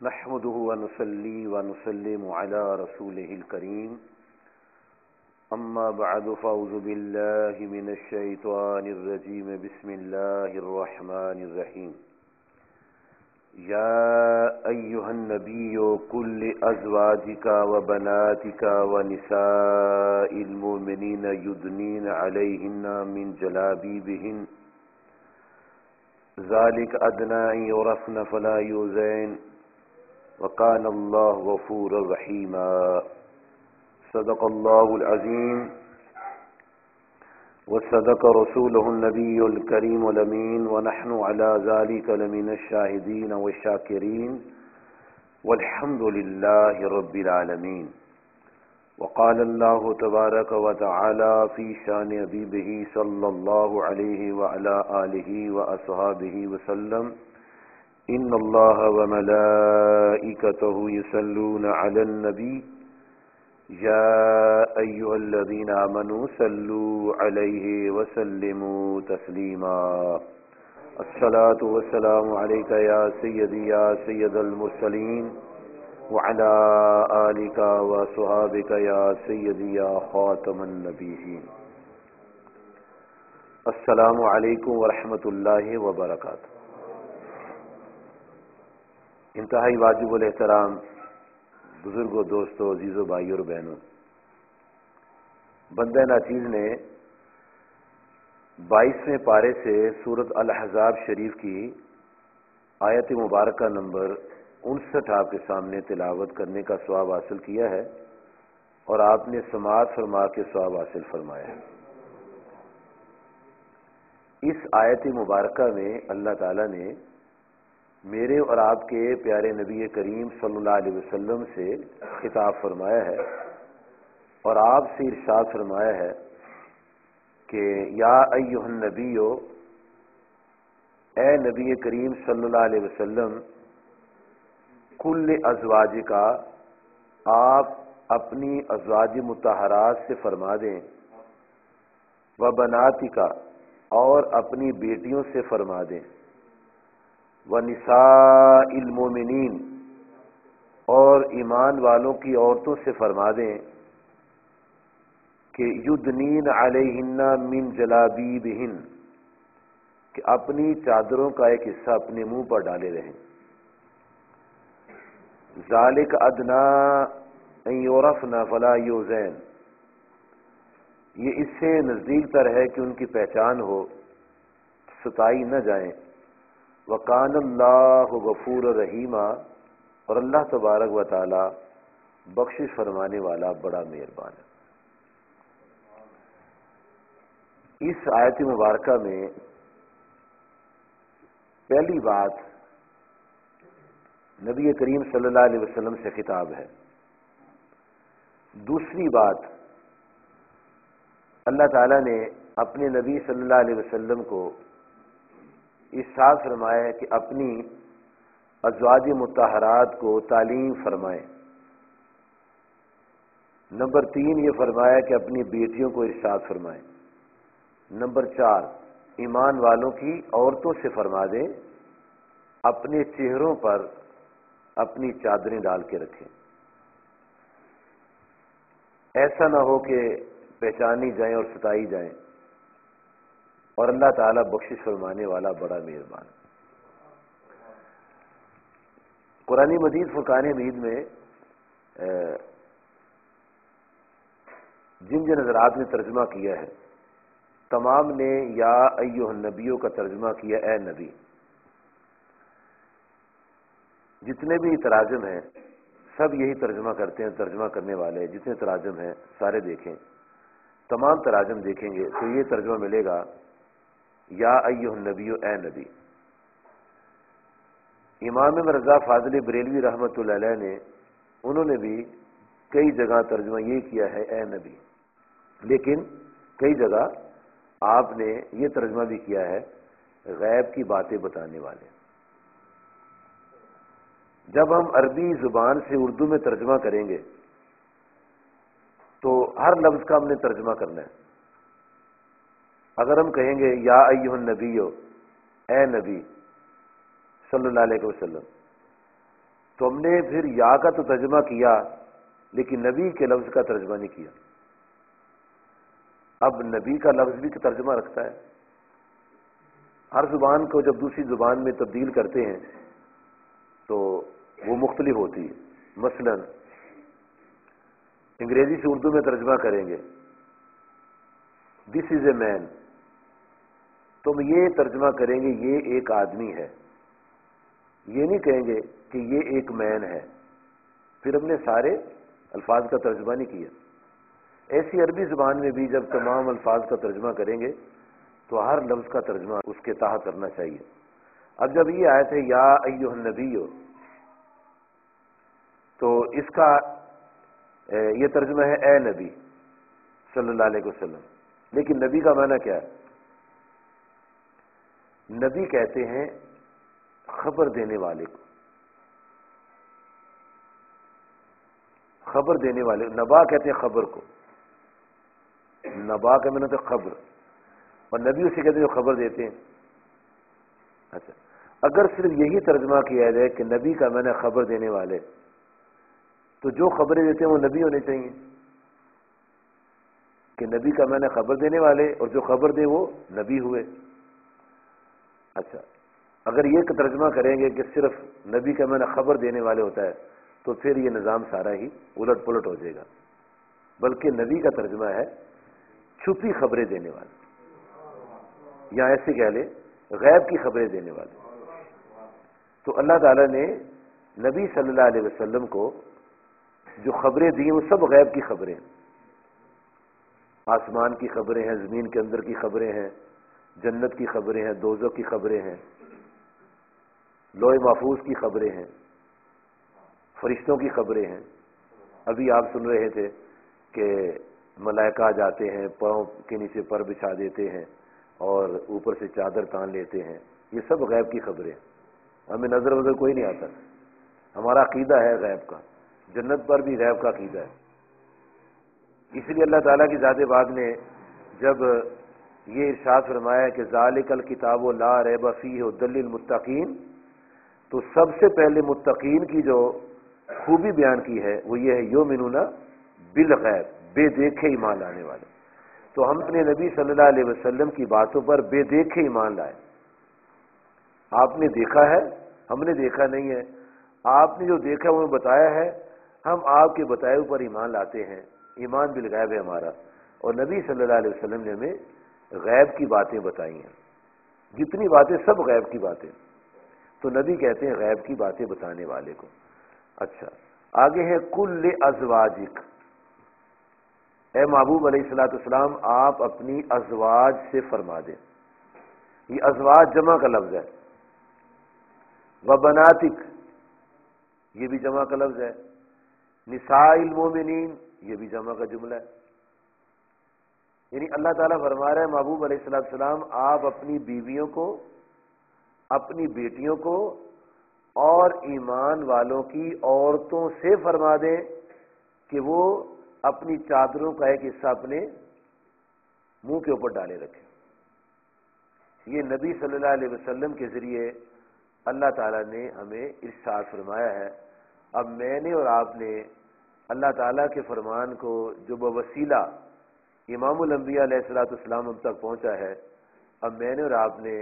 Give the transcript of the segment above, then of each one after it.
نحمده ونصلي ونسلم على رسوله الكريم أما بعد فأعوذ بالله من الشيطان الرجيم بسم الله الرحمن الرحيم يا أيها النبي قل لأزواجك وبناتك ونساء المؤمنين يدنين عليهن من جلابيبهن ذلك أدنى أن يعرفن فلا يؤذين وكان الله غفورا رحيما صدق الله العظيم وصدق رسوله النبي الكريم الأمين ونحن على ذلك لمن الشاهدين والشاكرين والحمد لله رب العالمين وقال الله تبارك وتعالى في شان حبيبه صلى الله عليه وعلى آله وأصحابه وسلم إن الله وملائكته يصلون على النبي يا أيها الذين آمنوا صلوا عليه وسلموا تسليما الصلاة والسلام عليك يا سيدي يا سيد المرسلين وعلى آلك وصحابك يا سيدي يا خاتم النبيين السلام علیکم ورحمۃ اللہ وبرکاتہ۔ انتہائی واجب الاحترام بزرگوں، دوستوں، عزیزوں، بھائیوں اور بہنوں، بندہ ناچیز نے 22ویں پارے سے سورۃ الاحزاب شریف کی آیت مبارکہ نمبر 59 آپ کے سامنے تلاوت کرنے کا ثواب حاصل کیا ہے اور آپ نے سماعت فرما کے ثواب حاصل فرمایا ہے۔ اس آیت مبارکہ میں اللہ تعالیٰ نے میرے اور آپ کے پیارے نبی کریم صلی اللہ علیہ وسلم سے خطاب فرمایا ہے اور آپ سے ارشاد فرمایا ہے کہ یا ایھا النبی، اے نبی کریم صلی اللہ علیہ وسلم، کل ازواج کا، آپ اپنی ازواج مطہرات سے فرما دیں، و بناتی کا، اور اپنی بیٹیوں سے فرما دیں، و نساء المومنین، اور ایمان والوں کی عورتوں سے فرما دیں کہ یدنین علیہن من جلابیبہن، کہ اپنی چادروں کا ایک حصہ اپنے منہ پر ڈالے رہیں۔ ذالک ادنی ان یعرفن فلا یؤذین، یہ اس سے نزدیک تر ہے کہ ان کی پہچان ہو، ستائی نہ جائیں۔ وَقَانَ اللَّهُ غَفُورًا رَحِيمًا، اور اللہ تبارک و تعالی بخشش فرمانے والا بڑا مہربان ہے۔ اس آیت مبارکہ میں پہلی بات نبی کریم صلی اللہ علیہ وسلم سے خطاب ہے۔ دوسری بات، اللہ تعالیٰ نے اپنے نبی صلی اللہ علیہ وسلم کو ارشاد فرمایا ہے کہ اپنی ازواج مطہرات کو تعلیم فرمائیں۔ نمبر 3 یہ فرمایا کہ اپنی بیٹیوں کو ارشاد فرمائیں۔ نمبر 4 ایمان والوں کی عورتوں سے فرما دیں اپنے چہروں پر اپنی چادریں ڈال کے رکھیں، ایسا نہ ہو کہ پہچانی جائیں اور ستائی جائیں، اور اللہ تعالیٰ بخشش فرمانے والا بڑا مہربان۔ قرآن مجید فرقان حمید میں جن جن حضرات نے ترجمہ کیا ہے تمام نے یا ایھا النبیوں کا ترجمہ کیا اے نبی۔ جتنے بھی تراجم ہیں سب یہی ترجمہ کرتے ہیں، ترجمہ کرنے والے جتنے تراجم ہیں سارے دیکھیں، تمام تراجم دیکھیں گے تو یہ ترجمہ ملے گا یا ایھا النبی، اے نبی۔ امام رضا فاضل بریلوی رحمۃ اللہ علیہ نے انہوں نے بھی کئی جگہ ترجمہ یہ کیا ہے اے نبی، لیکن کئی جگہ آپ نے یہ ترجمہ بھی کیا ہے غیب کی باتیں بتانے والے۔ جب ہم عربی زبان سے اردو میں ترجمہ کریں گے تو ہر لفظ کا ہم نے ترجمہ کرنا ہے۔ اگر ہم کہیں گے یا ایھا النبی، اے نبی صلی اللہ علیہ وسلم، تو ہم نے پھر یا کا تو ترجمہ کیا لیکن نبی کے لفظ کا ترجمہ نہیں کیا. اب نبی کا لفظ بھی ترجمہ رکھتا ہے. ہر زبان کو جب دوسری زبان میں تبدیل کرتے ہیں تو وہ مختلف ہوتی ہے. مثلا انگریزی سے اردو میں ترجمہ کریں گے دس از اے مین، تو ہم یہ ترجمہ کریں گے یہ ایک آدمی ہے، یہ نہیں کہیں گے کہ یہ ایک مین ہے. پھر ہم نے سارے الفاظ کا ترجمہ نہیں کیا. ایسی عربی زبان میں بھی جب تمام الفاظ کا ترجمہ کریں گے تو ہر لفظ کا ترجمہ اس کے تحت کرنا چاہیے. اب جب یہ آیت ہے یا ایھا النبی تو اس کا یہ ترجمہ ہے اے نبی صلی اللہ علیہ وسلم. لیکن نبی کا معنی کیا ہے؟ نبی کہتے ہیں خبر دینے والے کو، خبر دینے والے. نبا کہتے ہیں خبر کو، نبا کا معنی تو خبر، اور نبی اسے کہتے ہیں جو خبر دیتے ہیں. اچھا، اگر صرف یہی ترجمہ کیا جائے کہ نبی کا معنی خبر دینے والے، تو جو خبریں دیتے ہیں وہ نبی ہونے چاہیے کہ نبی کا معنی خبر دینے والے اور جو خبر دے وہ نبی ہوئے. اچھا، اگر یہ ترجمہ کریں گے کہ صرف نبی کا معنی خبر دینے والے ہوتا ہے تو پھر یہ نظام سارا ہی الٹ پلٹ ہو جائے گا. بلکہ نبی کا ترجمہ ہے چھپی خبریں دینے والے، یا ایسے کہہ لیں غیب کی خبریں دینے والے. تو اللہ تعالیٰ نے نبی صلی اللہ علیہ وسلم کو جو خبریں دی ہیں وہ سب غیب کی خبریں ہیں. آسمان کی خبریں ہیں، زمین کے اندر کی خبریں ہیں، جنت کی خبریں ہیں، دوزخ کی خبریں ہیں، لوح محفوظ کی خبریں ہیں، فرشتوں کی خبریں ہیں. ابھی آپ سن رہے تھے کہ ملائکہ جاتے ہیں، پاؤں کے نیچے پر بچھا دیتے ہیں اور اوپر سے چادر تان لیتے ہیں. یہ سب غیب کی خبریں ہیں، ہمیں نظر وظر کوئی نہیں آتا. ہمارا عقیدہ ہے غیب کا، جنت پر بھی غیب کا عقیدہ ہے. اس لیے اللہ تعالیٰ کی ذات پاک نے جب یہ ارشاد فرمایا کہ ذالک الکتاب لا ریب فیہ ھدی للمتقین، تو سب سے پہلے متقین کی جو خوبی بیان کی ہے وہ یہ ہے یؤمنون بالغیب، بے دیکھے ایمان لانے والے. تو ہم اپنے نبی صلی اللہ علیہ وسلم کی باتوں پر بے دیکھے ایمان لائے. آپ نے دیکھا ہے، ہم نے دیکھا نہیں ہے. آپ نے جو دیکھا وہ بتایا ہے، ہم آپ کے بتائے پر ایمان لاتے ہیں. ایمان بالغیب ہے ہمارا. اور نبی صلی اللہ علیہ وسلم نے ہمیں غیب کی باتیں بتائی ہیں. جتنی باتیں سب غیب کی باتیں، تو نبی کہتے ہیں غیب کی باتیں بتانے والے کو. اچھا، آگے ہے کل ازواجک، اے محبوب علیہ الصلوۃ والسلام آپ اپنی ازواج سے فرما دیں. یہ ازواج جمع کا لفظ ہے. وبناتک یہ بھی جمع کا لفظ ہے. نساء المومنین یہ بھی جمع کا جملہ ہے. یعنی اللہ تعالیٰ فرما رہا ہے محبوب علیہ الصلوۃ والسلام آپ اپنی بیویوں کو، اپنی بیٹیوں کو اور ایمان والوں کی عورتوں سے فرما دیں کہ وہ اپنی چادروں کا ایک حصہ اپنے منہ کے اوپر ڈالے رکھیں. یہ نبی صلی اللہ علیہ وسلم کے ذریعے اللہ تعالیٰ نے ہمیں ارشاد فرمایا ہے. اب میں نے اور آپ نے اللہ تعالیٰ کے فرمان کو جو بوسیلہ امام الانبیاء علیہ الصلوۃ والسلام ہم تک پہنچا ہے، اب میں نے اور آپ نے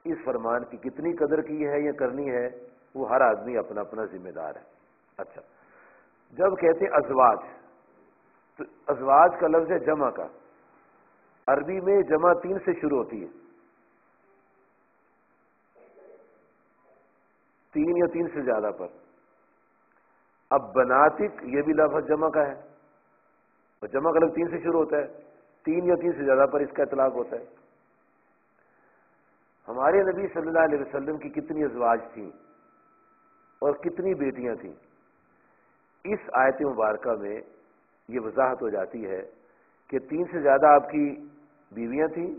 اس فرمان کی کتنی قدر کی ہے یا کرنی ہے وہ ہر آدمی اپنا اپنا ذمہ دار ہے. اچھا، جب کہتے ہیں ازواج، تو ازواج کا لفظ ہے جمع کا. عربی میں جمع 3 سے شروع ہوتی ہے، 3 یا 3 سے زیادہ پر. اب بناتک یہ بھی لفظ جمع کا ہے، اور جمع کا لفظ 3 سے شروع ہوتا ہے. 3 یا 3 سے زیادہ پر اس کا اطلاق ہوتا ہے. ہمارے نبی صلی اللہ علیہ وسلم کی کتنی ازواج تھیں اور کتنی بیٹیاں تھیں، اس آیت مبارکہ میں یہ وضاحت ہو جاتی ہے کہ 3 سے زیادہ آپ کی بیویاں تھیں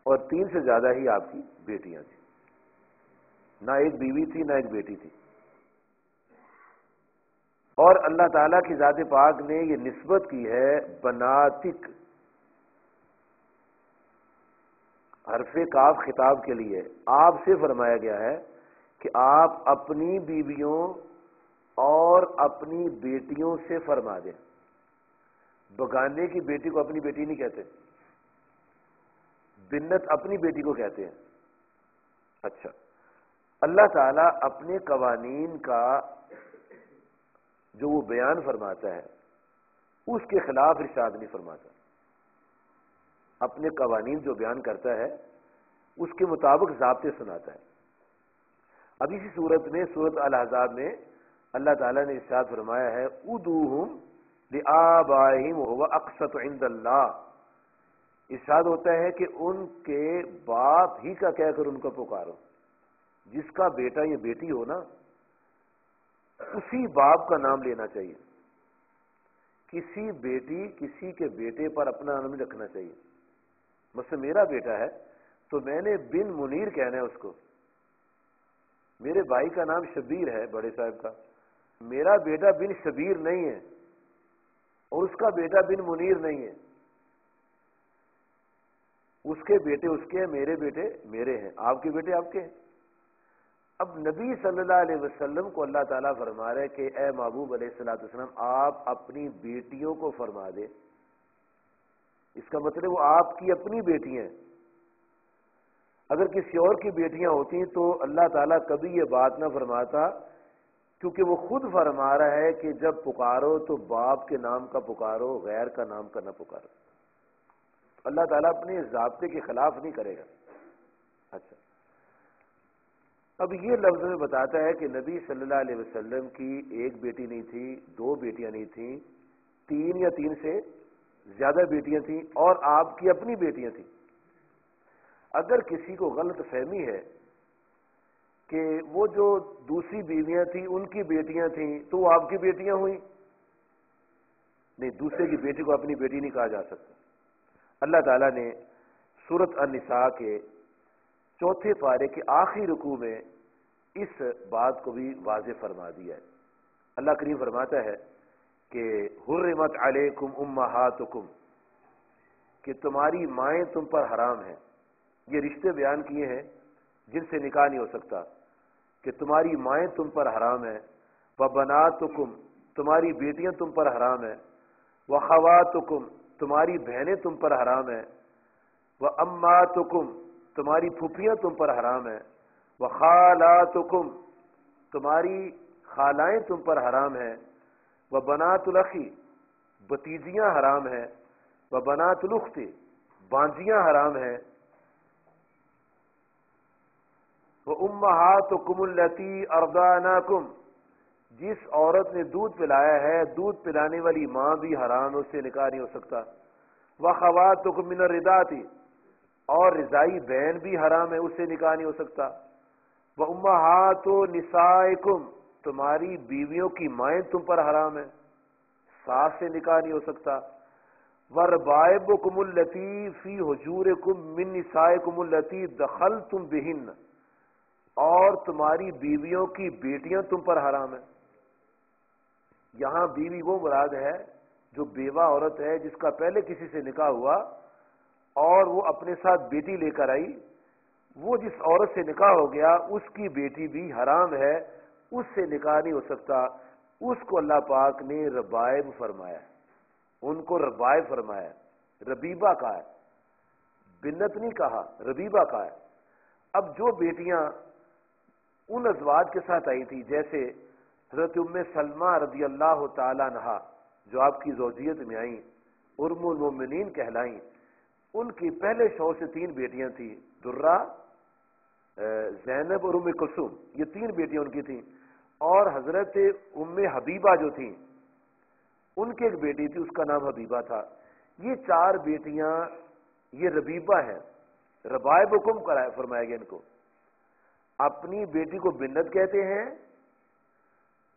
اور 3 سے زیادہ ہی آپ کی بیٹیاں تھیں. نہ ایک بیوی تھی نہ ایک بیٹی تھی. اور اللہ تعالیٰ کی ذات پاک نے یہ نسبت کی ہے بناتک، حرف کاف خطاب کے لیے آپ سے فرمایا گیا ہے کہ آپ اپنی بیویوں اور اپنی بیٹیوں سے فرما دیں. بگانے کی بیٹی کو اپنی بیٹی نہیں کہتے، بنت اپنی بیٹی کو کہتے ہیں. اچھا، اللہ تعالیٰ اپنے قوانین کا جو وہ بیان فرماتا ہے اس کے خلاف ارشاد نہیں فرماتا. اپنے قوانین جو بیان کرتا ہے اس کے مطابق ضابطے سناتا ہے. اب اسی صورت میں سورۃ الاحزاب میں اللہ تعالیٰ نے ارشاد فرمایا ہے ادعوہم لآبائہم وہو اقسط عند اللہ. ارشاد ہوتا ہے کہ ان کے باپ ہی کا کہہ کر ان کو پکارو. جس کا بیٹا یا بیٹی ہو نا اسی باپ کا نام لینا چاہیے. کسی بیٹی کسی کے بیٹے پر اپنا نام نہیں رکھنا چاہیے. مثلا میرا بیٹا ہے تو میں نے بن منیر کہنا ہے اس کو. میرے بھائی کا نام شبیر ہے بڑے صاحب کا، میرا بیٹا بن شبیر نہیں ہے اور اس کا بیٹا بن منیر نہیں ہے. اس کے بیٹے اس کے ہیں، میرے بیٹے میرے ہیں، آپ کے بیٹے آپ کے ہیں. اب نبی صلی اللہ علیہ وسلم کو اللہ تعالیٰ فرما رہے کہ اے محبوب علیہ الصلوۃ والسلام آپ اپنی بیٹیوں کو فرما دے. اس کا مطلب وہ آپ کی اپنی بیٹیاں ہیں. اگر کسی اور کی بیٹیاں ہوتی تو اللہ تعالیٰ کبھی یہ بات نہ فرماتا، کیونکہ وہ خود فرما رہا ہے کہ جب پکارو تو باپ کے نام کا پکارو، غیر کا نام کا نہ پکارو. اللہ تعالیٰ اپنے ضابطے کے خلاف نہیں کرے گا. اچھا، اب یہ لفظ میں بتاتا ہے کہ نبی صلی اللہ علیہ وسلم کی ایک بیٹی نہیں تھی، دو بیٹیاں نہیں تھیں، تین یا تین سے زیادہ بیٹیاں تھیں اور آپ کی اپنی بیٹیاں تھیں. اگر کسی کو غلط فہمی ہے کہ وہ جو دوسری بیویاں تھیں ان کی بیٹیاں تھیں تو وہ آپ کی بیٹیاں ہوئیں، نہیں، دوسرے کی بیٹی کو اپنی بیٹی نہیں کہا جا سکتا. اللہ تعالیٰ نے سورۃ النساء کے 4 پارے کے آخری رکوع میں اس بات کو بھی واضح فرما دیا ہے. اللہ کریم فرماتا ہے کہ حرمت علیکم امہاتکم، کہ تمہاری مائیں تم پر حرام ہیں. یہ رشتے بیان کیے ہیں جن سے نکاح نہیں ہو سکتا کہ تمہاری مائیں تم پر حرام ہیں. وبناتکم، تمہاری بیٹیاں تم پر حرام ہیں. وخواتکم، تمہاری بہنیں تم پر حرام ہیں. واماتکم، تمہاری پھوپھیاں تم پر حرام ہیں. وخالاتکم، تمہاری خالائیں تم پر حرام ہیں. وبنات الاخی، بتیجیاں حرام ہیں. وبنات الاخت، بانجیاں حرام ہیں. وَأُمَّهَاتُكُمُ اللَّتِي أَرْضَعْنَاكُمْ، جس عورت نے دودھ پلایا ہے دودھ پلانے والی ماں بھی حرام، اس سے نکاح نہیں ہو سکتا. وَخَوَاتُكُم مِّنَ الرِّضَاعَةِ، اور رضائی بہن بھی حرام ہے، اس سے نکاح نہیں ہو سکتا. وَأُمَّهَاتُ نِسَائِكُمْ، تمہاری بیویوں کی مائیں تم پر حرام ہیں، ساس سے نکاح نہیں ہو سکتا. وَرْبَائِبُكُمُ اللَّتِي فِي حُجُورِكُم مِّن نِّسَائِكُمُ اللَّتِي دَخَلْتُم بِهِنَّ، اور تمہاری بیویوں کی بیٹیاں تم پر حرام ہیں. یہاں بیوی وہ مراد ہے جو بیوہ عورت ہے جس کا پہلے کسی سے نکاح ہوا اور وہ اپنے ساتھ بیٹی لے کر آئی. وہ جس عورت سے نکاح ہو گیا اس کی بیٹی بھی حرام ہے، اس سے نکاح نہیں ہو سکتا. اس کو اللہ پاک نے ربائب فرمایا، ان کو ربائب فرمایا. ربیبہ کہا ہے، بنت نہیں کہا، ربیبہ کہا ہے. اب جو بیٹیاں ان ازواج کے ساتھ آئی تھی جیسے حضرت ام سلمہ رضی اللہ تعالیٰ عنہا جو آپ کی زوجیت میں آئیں، ام المومنین کہلائیں، ان کی پہلے شوہر سے 3 بیٹیاں تھیں، درہ، زینب اور ام کلثوم. یہ 3 بیٹیاں ان کی تھیں. اور حضرت ام حبیبہ جو تھیں ان کی ایک بیٹی تھی، اس کا نام حبیبہ تھا. یہ 4 بیٹیاں یہ ربیبہ ہیں. ربائب حکم فرمایا گیا ان کو. اپنی بیٹی کو بنت کہتے ہیں،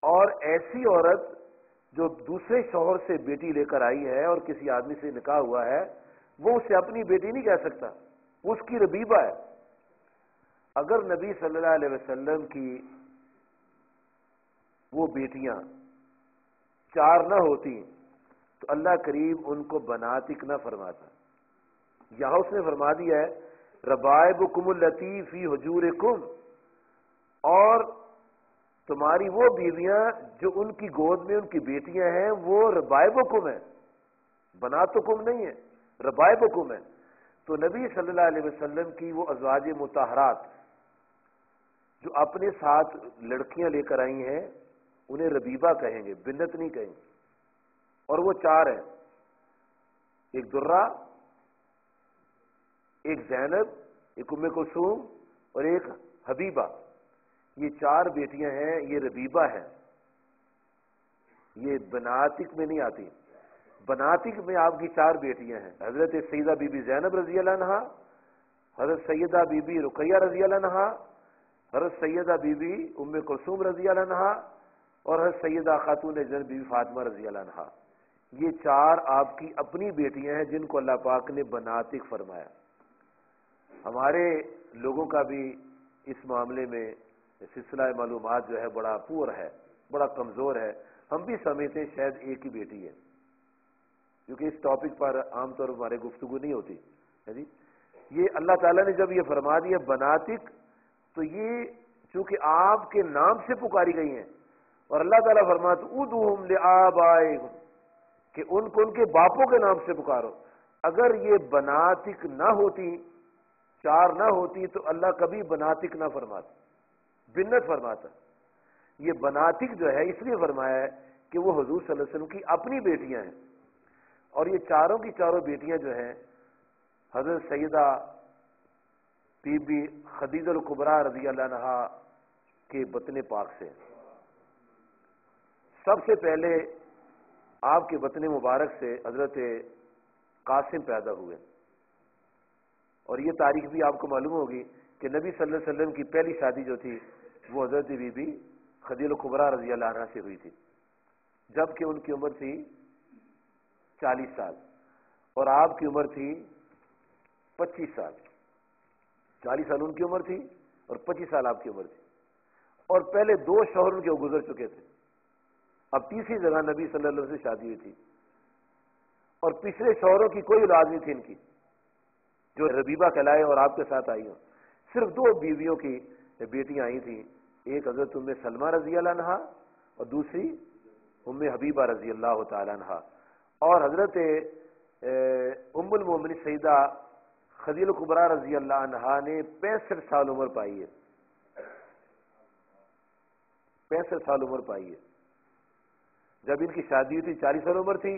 اور ایسی عورت جو دوسرے شوہر سے بیٹی لے کر آئی ہے اور کسی آدمی سے نکاح ہوا ہے وہ اسے اپنی بیٹی نہیں کہہ سکتا، اس کی ربیبہ ہے. اگر نبی صلی اللہ علیہ وسلم کی وہ بیٹیاں 4 نہ ہوتی تو اللہ کریم ان کو بناتک نہ فرماتا. یہاں اس نے فرما دیا ہے ربائبکم اللتی فی حجورکم، اور تمہاری وہ بیویاں جو ان کی گود میں ان کی بیٹیاں ہیں وہ ربائبکم ہیں، بناتکم نہیں ہے، ربائبکم ہیں۔ تو نبی صلی اللہ علیہ وسلم کی وہ ازواج مطہرات جو اپنے ساتھ لڑکیاں لے کر آئی ہیں انہیں ربیبہ کہیں گے، بنت نہیں کہیں گے۔ اور وہ 4 ہیں، ایک درہ، ایک زینب، ایک ام کلثوم اور ایک حبیبہ۔ یہ 4 بیٹیاں ہیں، یہ ربیبہ ہیں، یہ بناتک میں نہیں آتی۔ بناتک میں آپ کی 4 بیٹیاں ہیں، حضرت سیدہ بی بی زینب رضی اللہ عنہا، حضرت سیدہ بی بی رقیہ رضی اللہ عنہا، حضرت سیدہ بی بی ام کلثوم رضی اللہ عنہا اور حضرت سیدہ خاتون جنت بی بی فاطمہ رضی اللہ عنہا۔ یہ 4 آپ کی اپنی بیٹیاں ہیں جن کو اللہ پاک نے بناتک فرمایا۔ ہمارے لوگوں کا بھی اس معاملے میں سلسلہ معلومات جو ہے بڑا پور ہے، بڑا کمزور ہے۔ ہم بھی سمجھتے ہیں شاید ایک ہی بیٹی ہے، کیونکہ اس ٹاپک پر عام طور پر ہمارے گفتگو نہیں ہوتی ہے جی۔ یہ اللہ تعالیٰ نے جب یہ فرما دیا بناتک، تو یہ چونکہ آپ کے نام سے پکاری گئی ہیں، اور اللہ تعالیٰ فرماتا ادعوہم لآبائہم کہ ان کو ان کے باپوں کے نام سے پکارو۔ اگر یہ بناتک نہ ہوتی، 4 نہ ہوتی، تو اللہ کبھی بناتک نہ فرماتا، بنت فرماتا۔ یہ بناتک جو ہے اس لیے فرمایا ہے کہ وہ حضور صلی اللہ علیہ وسلم کی اپنی بیٹیاں ہیں، اور یہ چاروں کی چاروں بیٹیاں جو ہیں حضرت سیدہ بی بی خدیجہ الکبریٰ رضی اللہ عنہا کے بطن پاک سے۔ سب سے پہلے آپ کے بطن مبارک سے حضرت قاسم پیدا ہوئے، اور یہ تاریخ بھی آپ کو معلوم ہوگی کہ نبی صلی اللہ علیہ وسلم کی پہلی شادی جو تھی وہ حضرت بی بی خدیجہ الکبریٰ رضی اللہ عنہا سے ہوئی تھی، جبکہ ان کی عمر تھی 40 سال اور آپ کی عمر تھی 25 سال۔ 40 سال ان کی عمر تھی اور 25 سال آپ کی عمر تھی، اور پہلے 2 شوہر ان کے گزر چکے تھے۔ اب تیسری جگہ نبی صلی اللہ علیہ وسلم سے شادی ہوئی تھی، اور پچھلے شوہروں کی کوئی اولاد نہیں تھی ان کی جو ربیبہ کہلائے اور آپ کے ساتھ آئی ہوں۔ صرف 2 بیویوں کی بیٹیاں آئی تھیں، ایک حضرت ام سلمہ رضی اللہ عنہا اور دوسری ام حبیبہ رضی اللہ تعالی عنہا۔ اور حضرت ام المومنین سیدہ خدیجہ الکبریٰ رضی اللہ عنہا نے 65 سال عمر پائی ہے، 65 سال عمر پائی ہے۔ جب ان کی شادی ہوئی تھی 40 سال عمر تھی،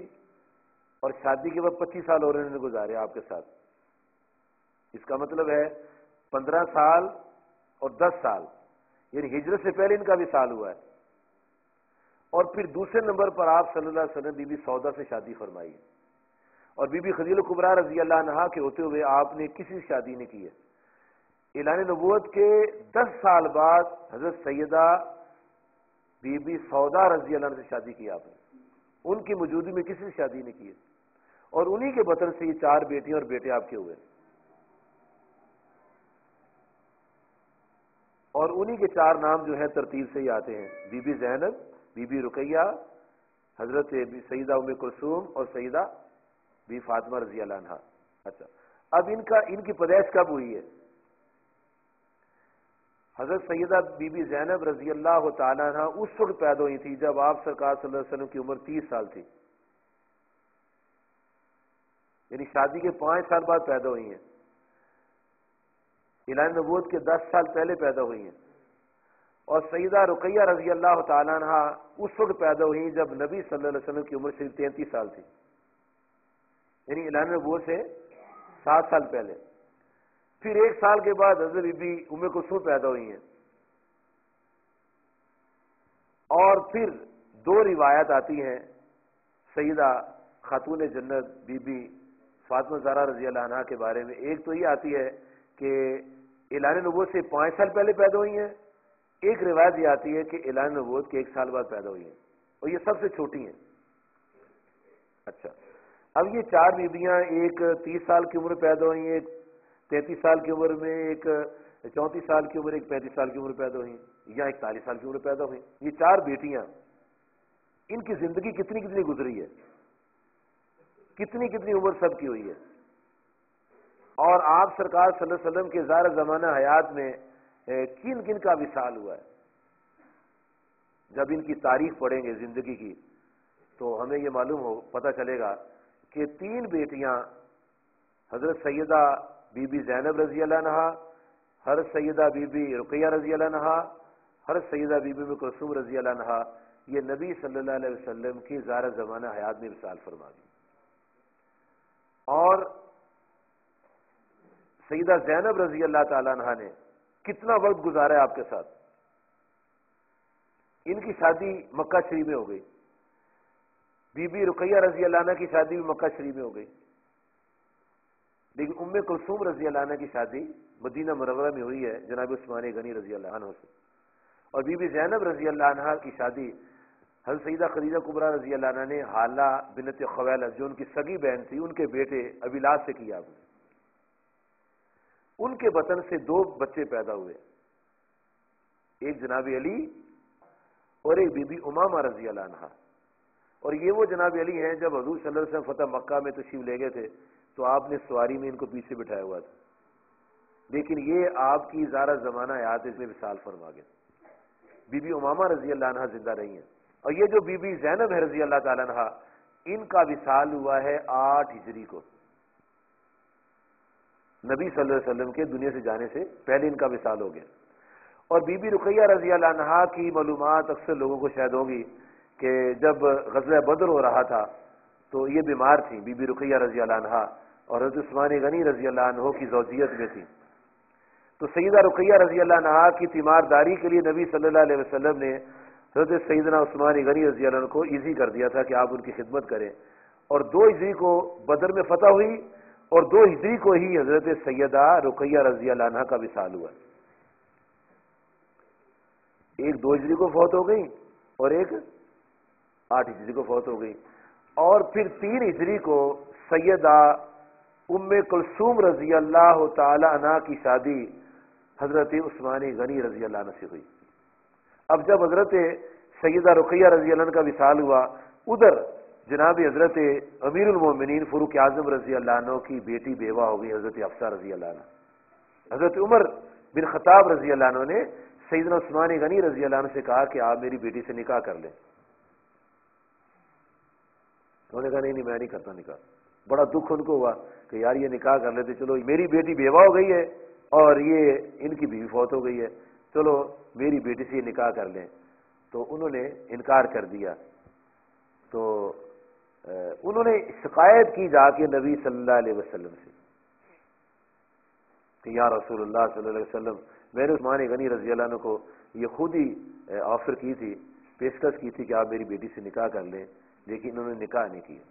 اور شادی کے بعد 25 سال اور انہوں نے گزارے آپ کے ساتھ۔ اس کا مطلب ہے 15 سال اور 10 سال، یعنی ہجرت سے پہلے ان کا بھی سال ہوا ہے۔ اور پھر دوسرے نمبر پر آپ صلی اللہ علیہ وسلم بی بی سودا سے شادی فرمائی ہے، اور بی بی خدیجہ الکبریٰ رضی اللہ عنہا کے ہوتے ہوئے آپ نے کسی سے شادی نہیں کی ہے۔ اعلان نبوت کے 10 سال بعد حضرت سیدہ بی بی سودا رضی اللہ عنہ سے شادی کی آپ نے، ان کی موجودگی میں کسی سے شادی نہیں کی ہے، اور انہی کے بطن سے یہ 4 بیٹیاں اور بیٹے آپ کے ہوئے، اور انہی کے 4 نام جو ہیں ترتیب سے ہی آتے ہیں، بی بی زینب، بی بی رقیہ، حضرت سیدہ ام کلثوم اور سیدہ بی فاطمہ رضی اللہ عنہا۔ اچھا، اب ان کی پیدائش کب ہوئی ہے؟ حضرت سیدہ بی بی زینب رضی اللہ تعالی عنہ اس وقت پیدا ہوئی تھی جب آپ سرکار صلی اللہ علیہ وسلم کی عمر 30 سال تھی، یعنی شادی کے 5 سال بعد پیدا ہوئی ہیں۔ اعلان نبوت کے 10 سال پہلے پیدا ہوئی ہیں، اور سیدہ رقیہ رضی اللہ تعالی عنہ اس وقت پیدا ہوئی جب نبی صلی اللہ علیہ وسلم کی عمر صرف 33 سال تھی، یعنی اعلان نبوت سے 7 سال پہلے۔ پھر 1 سال کے بعد حضرت بی بی ام کلثوم پیدا ہوئی ہیں، اور پھر 2 روایت آتی ہیں سیدہ خاتون جنت بی بی فاطمہ زہرا رضی اللہ عنہا کے بارے میں۔ ایک تو یہ آتی ہے کہ اعلان نبوت سے 5 سال پہلے پیدا ہوئی ہیں، ایک روایت یہ آتی ہے کہ اعلان نبوت کے 1 سال بعد پیدا ہوئی ہیں، اور یہ سب سے چھوٹی ہیں۔ اچھا، اب یہ 4 بیویاں، ایک 30 سال کی عمر پیدا ہوئی ہیں، ایک 33 سال کی عمر میں، ایک 34 سال کی عمر، ایک 35 سال کی عمر پیدا ہوئی، یا 41 سال کی عمر پیدا ہوئی۔ یہ 4 بیٹیاں، ان کی زندگی کتنی کتنی گزری ہے، کتنی کتنی عمر سب کی ہوئی ہے، اور آپ سرکار صلی اللہ علیہ وسلم کے ظاہر زمانہ حیات میں کن کن کا وصال ہوا ہے۔ جب ان کی تاریخ پڑھیں گے زندگی کی تو ہمیں یہ معلوم پتہ چلے گا کہ 3 بیٹیاں حضرت سیدہ بی بی زینب رضی اللہ عنہا، حضرت سیدہ بی بی رقیہ رضی اللہ عنہا، حضرت سیدہ بی بی ام کلثوم رضی اللہ عنہا، یہ نبی صلی اللہ علیہ وسلم کی ظاہر زمانہ حیات میں وصال فرما دی. اور سیدہ زینب رضی اللہ تعالیٰ عنہا نے کتنا وقت گزارا ہے آپ کے ساتھ. ان کی شادی مکہ شریف میں ہو گئی. بی بی رقیہ رضی اللہ عنہ کی شادی بھی مکہ شریف میں ہو گئی، لیکن ام کلثوم رضی اللہ عنہ کی شادی مدینہ منورہ میں ہوئی ہے جناب عثمان غنی رضی اللہ عنہ سے. اور بی بی زینب رضی اللہ عنہ کی شادی حضرت سیدہ خدیجہ کبریٰ رضی اللہ عنہ نے حالہ بنت خویلد جو ان کی سگی بہن تھی ان کے بیٹے ابیلاس سے کیا. ان کے بطن سے 2 بچے پیدا ہوئے، ایک جناب علی اور ایک بی بی امامہ رضی اللہ عنہ. اور یہ وہ جناب علی ہیں جب حضور صلی اللہ علیہ وسلم فتح مکہ میں تشریف لے گئے تھے تو آپ نے سواری میں ان کو پیچھے بٹھایا ہوا تھا، لیکن یہ آپ کی ظاہر زمانہ حیات اس میں وصال فرما گئے. بی بی امامہ رضی اللہ عنہ زندہ رہی ہیں. اور یہ جو بی بی زینب ہے رضی اللہ تعالیٰ عنہ، ان کا وصال ہوا ہے 8 ہجری کو. نبی صلی اللہ علیہ وسلم کے دنیا سے جانے سے پہلے ان کا وصال ہو گیا. اور بی بی رقیہ رضی اللہ عنہا کی معلومات اکثر لوگوں کو شاید ہوگی کہ جب غزوہ بدر ہو رہا تھا تو یہ بیمار تھیں بی بی رقیہ رضی اللہ عنہا اور حضرت عثمان غنی رضی اللہ عنہ کی زوجیت میں تھی. تو سیدہ رقیہ رضی اللہ عنہا کی تیمارداری کے لیے نبی صلی اللہ علیہ وسلم نے حضرت سیدنا عثمان غنی رضی اللہ عنہ کو ایزی کر دیا تھا کہ آپ ان کی خدمت کریں. اور 2 ہجری کو بدر میں فتح ہوئی اور 2 ہجری کو ہی حضرت سیدہ رقیہ رضی اللہ عنہ کا وصال ہوا. ایک 2 ہجری کو فوت ہو گئی اور ایک 8 ہجری کو فوت ہو گئی. اور پھر 3 ہجری کو سیدہ ام کلثوم رضی اللہ تعالی عنہ کی شادی حضرت عثمان غنی رضی اللہ عنہ سے ہوئی. اب جب حضرت سیدہ رقیہ رضی اللہ عنہ کا وصال ہوا، ادھر جناب حضرت امیر المومنین فاروق اعظم رضی اللہ عنہ کی بیٹی بیوہ ہو گئی حضرت حفصہ رضی اللہ عنہ. حضرت عمر بن خطاب رضی اللہ عنہ نے سیدنا عثمان غنی رضی اللہ عنہ سے کہا کہ آپ میری بیٹی سے نکاح کر لیں. انہوں نے کہا نہیں میں نہیں کرتا نکاح. بڑا دکھ ان کو ہوا کہ یار یہ نکاح کر لیتے، چلو میری بیٹی بیوہ ہو گئی ہے اور یہ ان کی بیوی فوت ہو گئی ہے، چلو میری بیٹی سے یہ نکاح کر لیں. تو انہوں نے انکار کر دیا. تو انہوں نے شکایت کی جا کے نبی صلی اللہ علیہ وسلم سے کہ یا رسول اللہ صلی اللہ علیہ وسلم، میں نے عثمان غنی رضی اللہ عنہ کو یہ خود ہی آفر کی تھی، پیشکش کی تھی کہ آپ میری بیٹی سے نکاح کر لیں، لیکن انہوں نے نکاح نہیں کیا.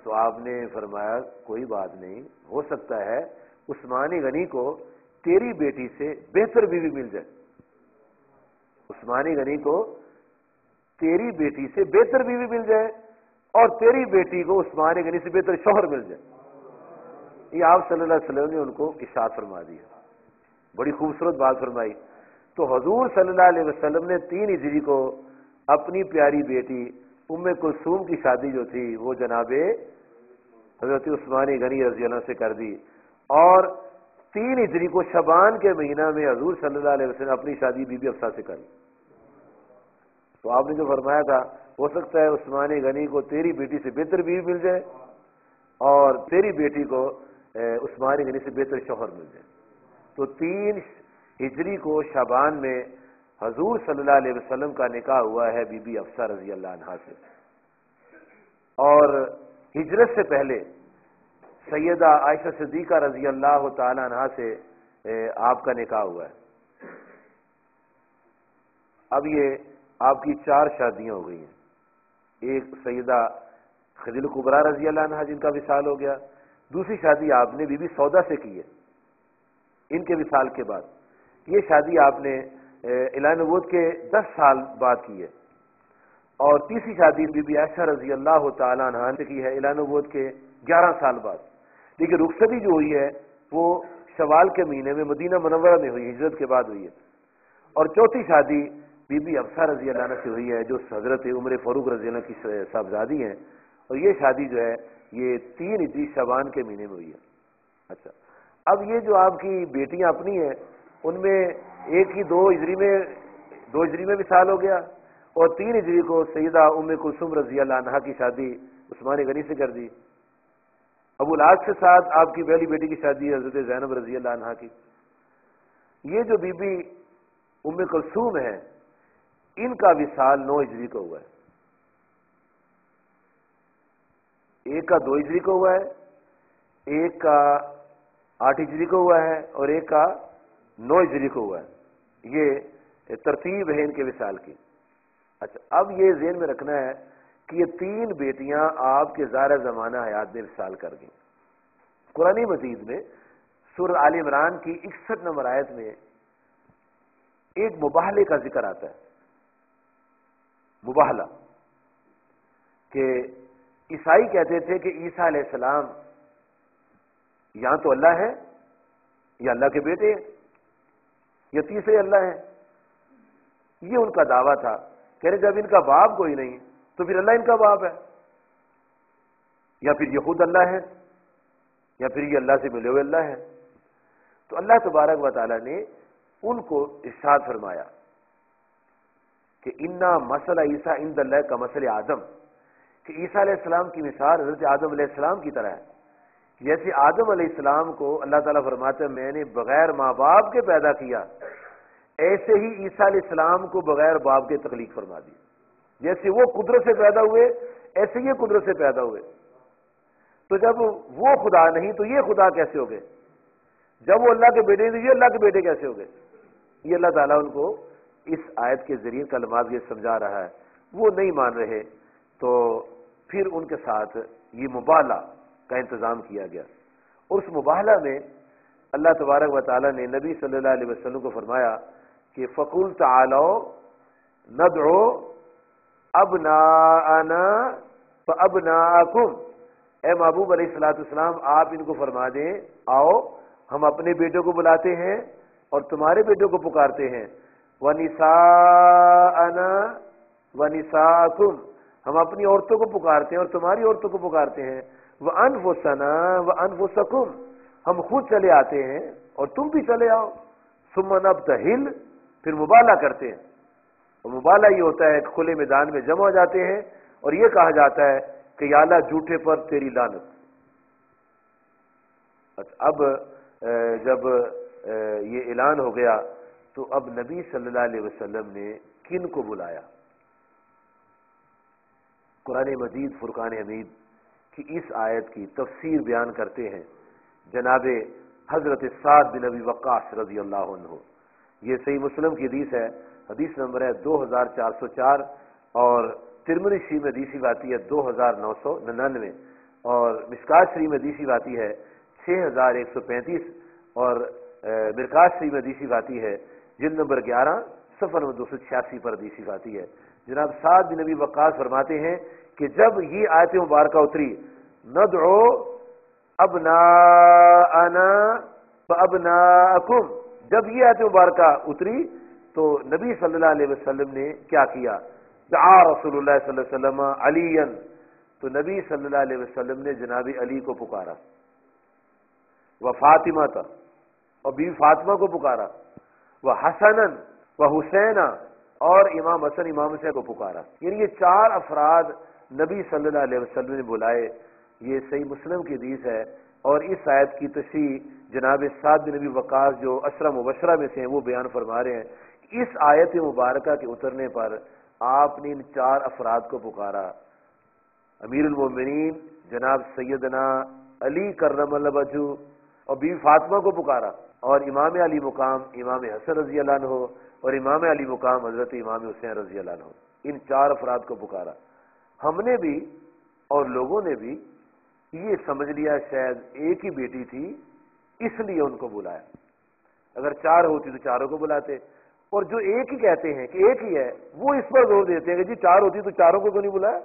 تو آپ نے فرمایا کوئی بات نہیں، ہو سکتا ہے عثمان غنی کو تیری بیٹی سے بہتر بیوی مل جائے. عثمان غنی کو تیری بیٹی سے بہتر بیوی مل جائے اور تیری بیٹی کو عثمان غنی سے بہتر شوہر مل جائے. یہ آپ صلی اللہ علیہ وسلم نے ان کو ارشاد فرما دیا. بڑی خوبصورت بات فرمائی. تو حضور صلی اللہ علیہ وسلم نے 3 ہجری کو اپنی پیاری بیٹی ام کلثوم کی شادی جو تھی وہ جناب حضرت عثمان غنی رضی اللہ عنہ سے کر دی. اور 3 ہجری کو شعبان کے مہینہ میں حضور صلی اللہ علیہ وسلم اپنی شادی بی بی حفصہ سے کر لی. تو آپ نے جو فرمایا تھا ہو سکتا ہے عثمان غنی کو تیری بیٹی سے بہتر بیوی مل جائے اور تیری بیٹی کو عثمان غنی سے بہتر شوہر مل جائے. تو 3 ہجری کو شعبان میں حضور صلی اللہ علیہ وسلم کا نکاح ہوا ہے بی بی حفصہ رضی اللہ عنہا سے. اور ہجرت سے پہلے سیدہ عائشہ صدیقہ رضی اللہ تعالی عنہا سے آپ کا نکاح ہوا ہے. اب یہ آپ کی 4 شادیاں ہو گئی ہیں. ایک سیدہ خدیجہ کبریٰ رضی اللہ عنہا جن کا وصال ہو گیا. دوسری شادی آپ نے بی بی سودا سے کی ہے ان کے وصال کے بعد. یہ شادی آپ نے اعلان نبوت کے 10 سال بعد کی ہے. اور تیسری شادی بی بی عائشہ رضی اللہ تعالی عنہا نے کی ہے اعلان نبوت کے 11 سال بعد. لیکن رخصتی جو ہوئی ہے وہ شوال کے مہینے میں مدینہ منورہ میں ہوئی، ہجرت کے بعد ہوئی ہے. اور چوتھی شادی بی بی حفصہ رضی اللہ عنہ سے ہوئی ہے جو حضرت عمر فاروق رضی اللہ عنہ کی صاحبزادی ہیں. اور یہ شادی جو ہے یہ 3 ہجری شعبان کے مہینے میں ہوئی ہے. اچھا اب یہ جو آپ کی بیٹیاں اپنی ہیں ان میں ایک ہی 2 ہجری میں 2 ہجری میں وصال ہو گیا، اور 3 ہجری کو سیدہ ام کلثوم رضی اللہ عنہا کی شادی عثمان غنی سے کر دی۔ ابو العاص کے ساتھ آپ کی پہلی بیٹی کی شادی حضرت زینب رضی اللہ عنہا کی۔ یہ جو بی بی ام کلثوم ہے، ان کا وصال 9 ہجری کو ہوا ہے، ایک کا 2 ہجری کو ہوا ہے، ایک کا 8 ہجری کو ہوا ہے، اور ایک کا 9 ہجری کو ہوا ہے۔ یہ ترتیب ہے ان کے وصال کی۔ اچھا، اب یہ ذہن میں رکھنا ہے کہ یہ 3 بیٹیاں آپ کے ظاہر زمانہ حیات میں وصال کر گئیں۔ قرآن مجید میں سورہ آل عمران کی 61 نمبر آیت میں ایک مباہلے کا ذکر آتا ہے، مباہلہ، کہ عیسائی کہتے تھے کہ عیسیٰ علیہ السلام یا تو اللہ ہے یا اللہ کے بیٹے ہیں یا تیسرے اللہ ہیں۔ یہ ان کا دعویٰ تھا، کہہ رہے جب ان کا باپ کوئی نہیں تو پھر اللہ ان کا باپ ہے، یا پھر یہ خود اللہ ہے، یا پھر یہ اللہ سے ملے ہوئے اللہ ہے۔ تو اللہ تبارک و تعالیٰ نے ان کو ارشاد فرمایا کہ انا مثل عیسیٰ عند اللہ کا مثل آدم، کہ عیسیٰ علیہ السلام کی مثال حضرت آدم علیہ السلام کی طرح ہے۔ جیسے آدم علیہ السلام کو اللہ تعالیٰ فرماتا ہے میں نے بغیر ماں باپ کے پیدا کیا، ایسے ہی عیسیٰ علیہ السلام کو بغیر باپ کے تخلیق فرما دی۔ جیسے وہ قدرت سے پیدا ہوئے ایسے یہ قدرت سے پیدا ہوئے۔ تو جب وہ خدا نہیں تو یہ خدا کیسے ہو گئے؟ جب وہ اللہ کے بیٹے نہیں تو یہ اللہ کے بیٹے کیسے ہو گئے؟ یہ اللہ تعالیٰ ان کو اس آیت کے ذریعے کلمات یہ سمجھا رہا ہے۔ وہ نہیں مان رہے تو پھر ان کے ساتھ یہ مباہلہ کا انتظام کیا گیا، اور اس مباہلہ میں اللہ تبارک و تعالیٰ نے نبی صلی اللہ علیہ وسلم کو فرمایا کہ فَقُلْ تَعَالَوْا نَدْعُوا أَبْنَاءَنَا فَأَبْنَاءَكُمْ، اے محبوب علیہ الصلوۃ والسلام آپ ان کو فرما دیں آؤ ہم اپنے بیٹوں کو بلاتے ہیں اور تمہارے بیٹوں کو پکارتے ہیں، وَنِسَاءَنَا وَنِسَاءَكُمْ، ہم اپنی عورتوں کو پکارتے ہیں اور تمہاری عورتوں کو پکارتے ہیں، وَأَنفُسَنَا وَأَنفُسَكُمْ، ہم خود چلے آتے ہیں اور تم بھی چلے آؤ، ثُمَّ نَبْتَهِلْ، پھر مباہلہ کرتے ہیں۔ اور مباہلہ یہ ہوتا ہے کہ کھلے میدان میں جمع ہو جاتے ہیں اور یہ کہا جاتا ہے کہ یا اللہ جھوٹے پر تیری لعنت۔ اب جب یہ اعلان ہو گیا تو اب نبی صلی اللہ علیہ وسلم نے کن کو بلایا؟ قرآن مجید فرقان حمید کی اس آیت کی تفسیر بیان کرتے ہیں جناب حضرت سعد بن ابی وقاص رضی اللہ عنہ۔ یہ صحیح مسلم کی حدیث ہے، حدیث نمبر ہے 2404، اور ترمذی شریف میں حدیث آتی ہے 2999، اور مشکات شریف میں حدیث آتی ہے 6135، اور مرکات شریف میں حدیث آتی ہے جلد نمبر 11 صفحہ نمبر 286 پر حدیث آتی ہے۔ جناب سعد بن ابی وقاص فرماتے ہیں کہ جب یہ آیت مبارکہ اتری ندعو ابناءنا فابناءکم، جب یہ آیت مبارکہ اتری تو نبی صلی اللہ علیہ وسلم نے کیا کیا؟ دعا رسول اللہ صلی اللہ علیہ وسلم علی، تو نبی صلی اللہ علیہ وسلم نے جناب علی کو پکارا، وہ فاطمہ تھا اور بیوی فاطمہ کو پکارا، وہ حسنا و حسینا، اور امام حسن امام حسین کو پکارا۔ یعنی یہ 4 افراد نبی صلی اللہ علیہ وسلم نے بلائے۔ یہ صحیح مسلم کی حدیث ہے، اور اس آیت کی تشریح جناب سعد بن ابی وقاص جو عشرہ مبشرہ میں سے ہیں وہ بیان فرما رہے ہیں۔ اس آیت مبارکہ کے اترنے پر آپ نے ان 4 افراد کو پکارا، امیر المومنین جناب سیدنا علی کرم اللہ وجہہ اور بیوی فاطمہ کو پکارا، اور امام علی مقام امام حسن رضی اللہ عنہ، اور امام علی مقام حضرت امام حسین رضی اللہ عنہ، ان 4 افراد کو پکارا۔ ہم نے بھی اور لوگوں نے بھی یہ سمجھ لیا شاید ایک ہی بیٹی تھی اس لیے ان کو بلایا، اگر 4 ہوتی تو 4 کو بلاتے، اور جو ایک ہی کہتے ہیں کہ ایک ہی ہے وہ اس پر زور دیتے ہیں کہ جی 4 ہوتی تو 4 کو نہیں بلایا۔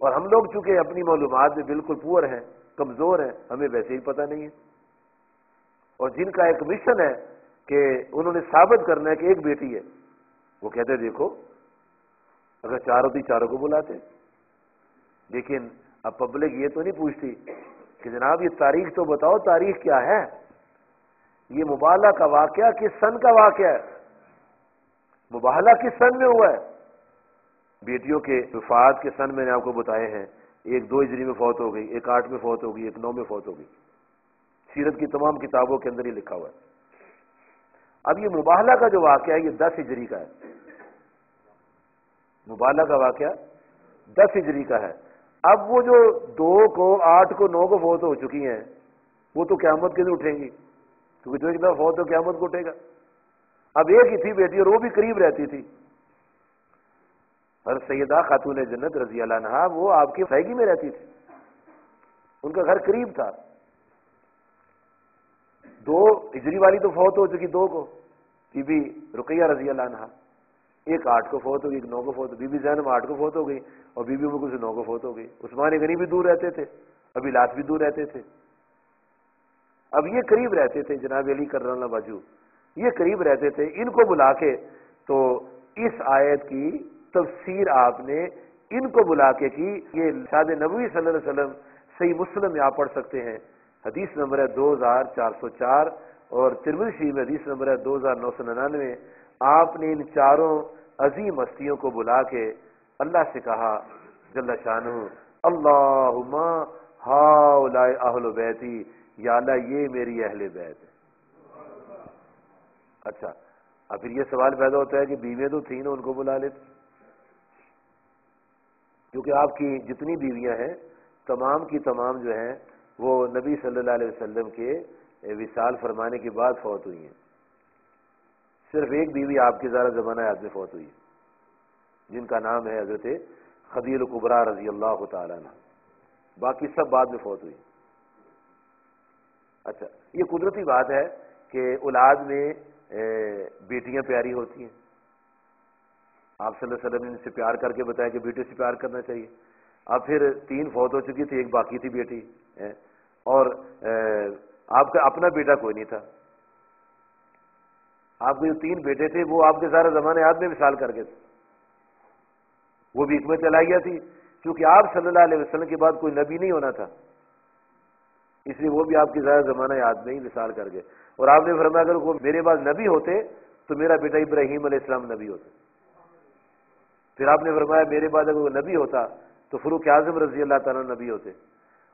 اور ہم لوگ چونکہ اپنی معلومات میں بالکل پور ہیں، کمزور ہیں، ہمیں ویسے ہی پتہ نہیں ہے، اور جن کا ایک مشن ہے کہ انہوں نے ثابت کرنا ہے کہ ایک بیٹی ہے، وہ کہتے دیکھو اگر 4 ہوتی 4 کو بلاتے۔ لیکن اب پبلک یہ تو نہیں پوچھتی کہ جناب یہ تاریخ تو بتاؤ، تاریخ کیا ہے؟ یہ مبالغہ کا واقعہ کس سن کا واقعہ ہے؟ مباہلہ کس سن میں ہوا ہے؟ بیٹیوں کے وفات کے سن میں نے آپ کو بتائے ہیں، ایک 2 ہجری میں فوت ہو گئی، ایک 8 میں فوت ہو گئی، ایک 9 میں فوت ہو گئی، سیرت کی تمام کتابوں کے اندر ہی لکھا ہوا ہے۔ اب یہ مباہلہ کا جو واقعہ ہے یہ 10 ہجری کا ہے، مباہلہ کا واقعہ 10 ہجری کا ہے۔ اب وہ جو 2 کو 8 کو 9 کو فوت ہو چکی ہیں وہ تو قیامت کے دن اٹھیں گی، کیونکہ جو ایک دفعہ فوت ہو قیامت کو اٹھے گا۔ اب ایک ہی تھی بیٹی اور وہ بھی قریب رہتی تھی، اور سیدہ خاتون جنت رضی اللہ عنہا وہ آپ کی سائیگی میں رہتی تھی، ان کا گھر قریب تھا۔ 2 ہجری والی تو فوت ہو چکی 2 کو، بی بی رقیہ رضی اللہ عنہا، ایک 8 کو فوت ہو گئی، ایک 9 کو فوت ہو گئی، بی بی زینب 8 کو فوت ہو گئی اور بی بی ام کلثوم 9 کو فوت ہو گئی۔ عثمان غنی بھی دور رہتے تھے، ابھی لاس بھی دور رہتے تھے، اب یہ قریب رہتے تھے، جناب علی کرم اللہ وجہہ یہ قریب رہتے تھے۔ ان کو بلا کے تو اس آیت کی تفسیر آپ نے ان کو بلا کے کی۔ یہ ارشاد نبوی صلی اللہ علیہ وسلم صحیح مسلم میں آپ پڑھ سکتے ہیں، حدیث نمبر ہے 2404 اور ترمذی شریف میں حدیث نمبر ہے 2999۔ آپ نے ان چاروں عظیم ہستیوں کو بلا کے اللہ سے کہا جل شانہ، اللہم ہؤلاء اہل بیتی، یا اللہ یہ میری اہل بیت ہے۔ اچھا، اب پھر یہ سوال پیدا ہوتا ہے کہ بیویاں تو تھیں نا، ان کو بلا لیتے، کیونکہ آپ کی جتنی بیویاں ہیں تمام کی تمام جو ہیں وہ نبی صلی اللہ علیہ وسلم کے وصال فرمانے کے بعد فوت ہوئی ہیں۔ صرف ایک بیوی آپ کے زارہ زمانہ حیات میں فوت ہوئی ہے، جن کا نام ہے حضرت خدیجہ الکبریٰ رضی اللہ تعالی عنہ، باقی سب بعد میں فوت ہوئی۔ اچھا، یہ قدرتی بات ہے کہ اولاد میں بیٹیاں پیاری ہوتی ہیں، آپ صلی اللہ علیہ وسلم نے ان سے پیار کر کے بتایا کہ بیٹے سے پیار کرنا چاہیے۔ اب پھر 3 فوت ہو چکی تھی، ایک باقی تھی بیٹی، اور آپ کا اپنا بیٹا کوئی نہیں تھا، آپ کے جو 3 بیٹے تھے وہ آپ کے سارا زمانے یاد میں وصال کر گئے تھے، وہ بھی حکمت الہیہ تھی، کیونکہ آپ صلی اللہ علیہ وسلم کے بعد کوئی نبی نہیں ہونا تھا، اس لیے وہ بھی آپ کی ظاہر زمانہ یاد میں ہی وصال کر گئے۔ اور آپ نے فرمایا اگر وہ میرے بعد نبی ہوتے تو میرا بیٹا ابراہیم علیہ السلام نبی ہوتا۔ پھر آپ نے فرمایا میرے بعد اگر وہ نبی ہوتا تو فاروق اعظم رضی اللہ تعالیٰ نبی ہوتے۔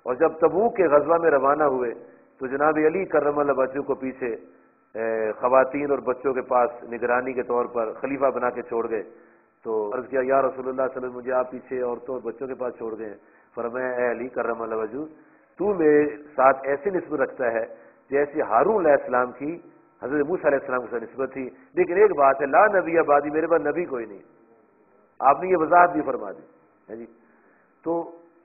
اور جب تبوک کے غزوہ میں روانہ ہوئے تو جناب علی کرم اللہ وجہہ کو پیچھے خواتین اور بچوں کے پاس نگرانی کے طور پر خلیفہ بنا کے چھوڑ گئے، تو عرض کیا یا رسول اللہ صلی اللہ علیہ وسلم مجھے آپ پیچھے عورتوں اور بچوں کے پاس چھوڑ گئے ہیں۔ فرمایا اے علی کرم اللہ وجہہ، تو میرے ساتھ ایسی نسبت رکھتا ہے جیسے ہارون علیہ السلام کی حضرت موسیٰ علیہ السلام کے ساتھ نسبت تھی، لیکن ایک بات ہے لا نبی آبادی، میرے پاس نبی کوئی نہیں۔ آپ نے یہ وضاحت بھی فرما دی ہے جی۔ تو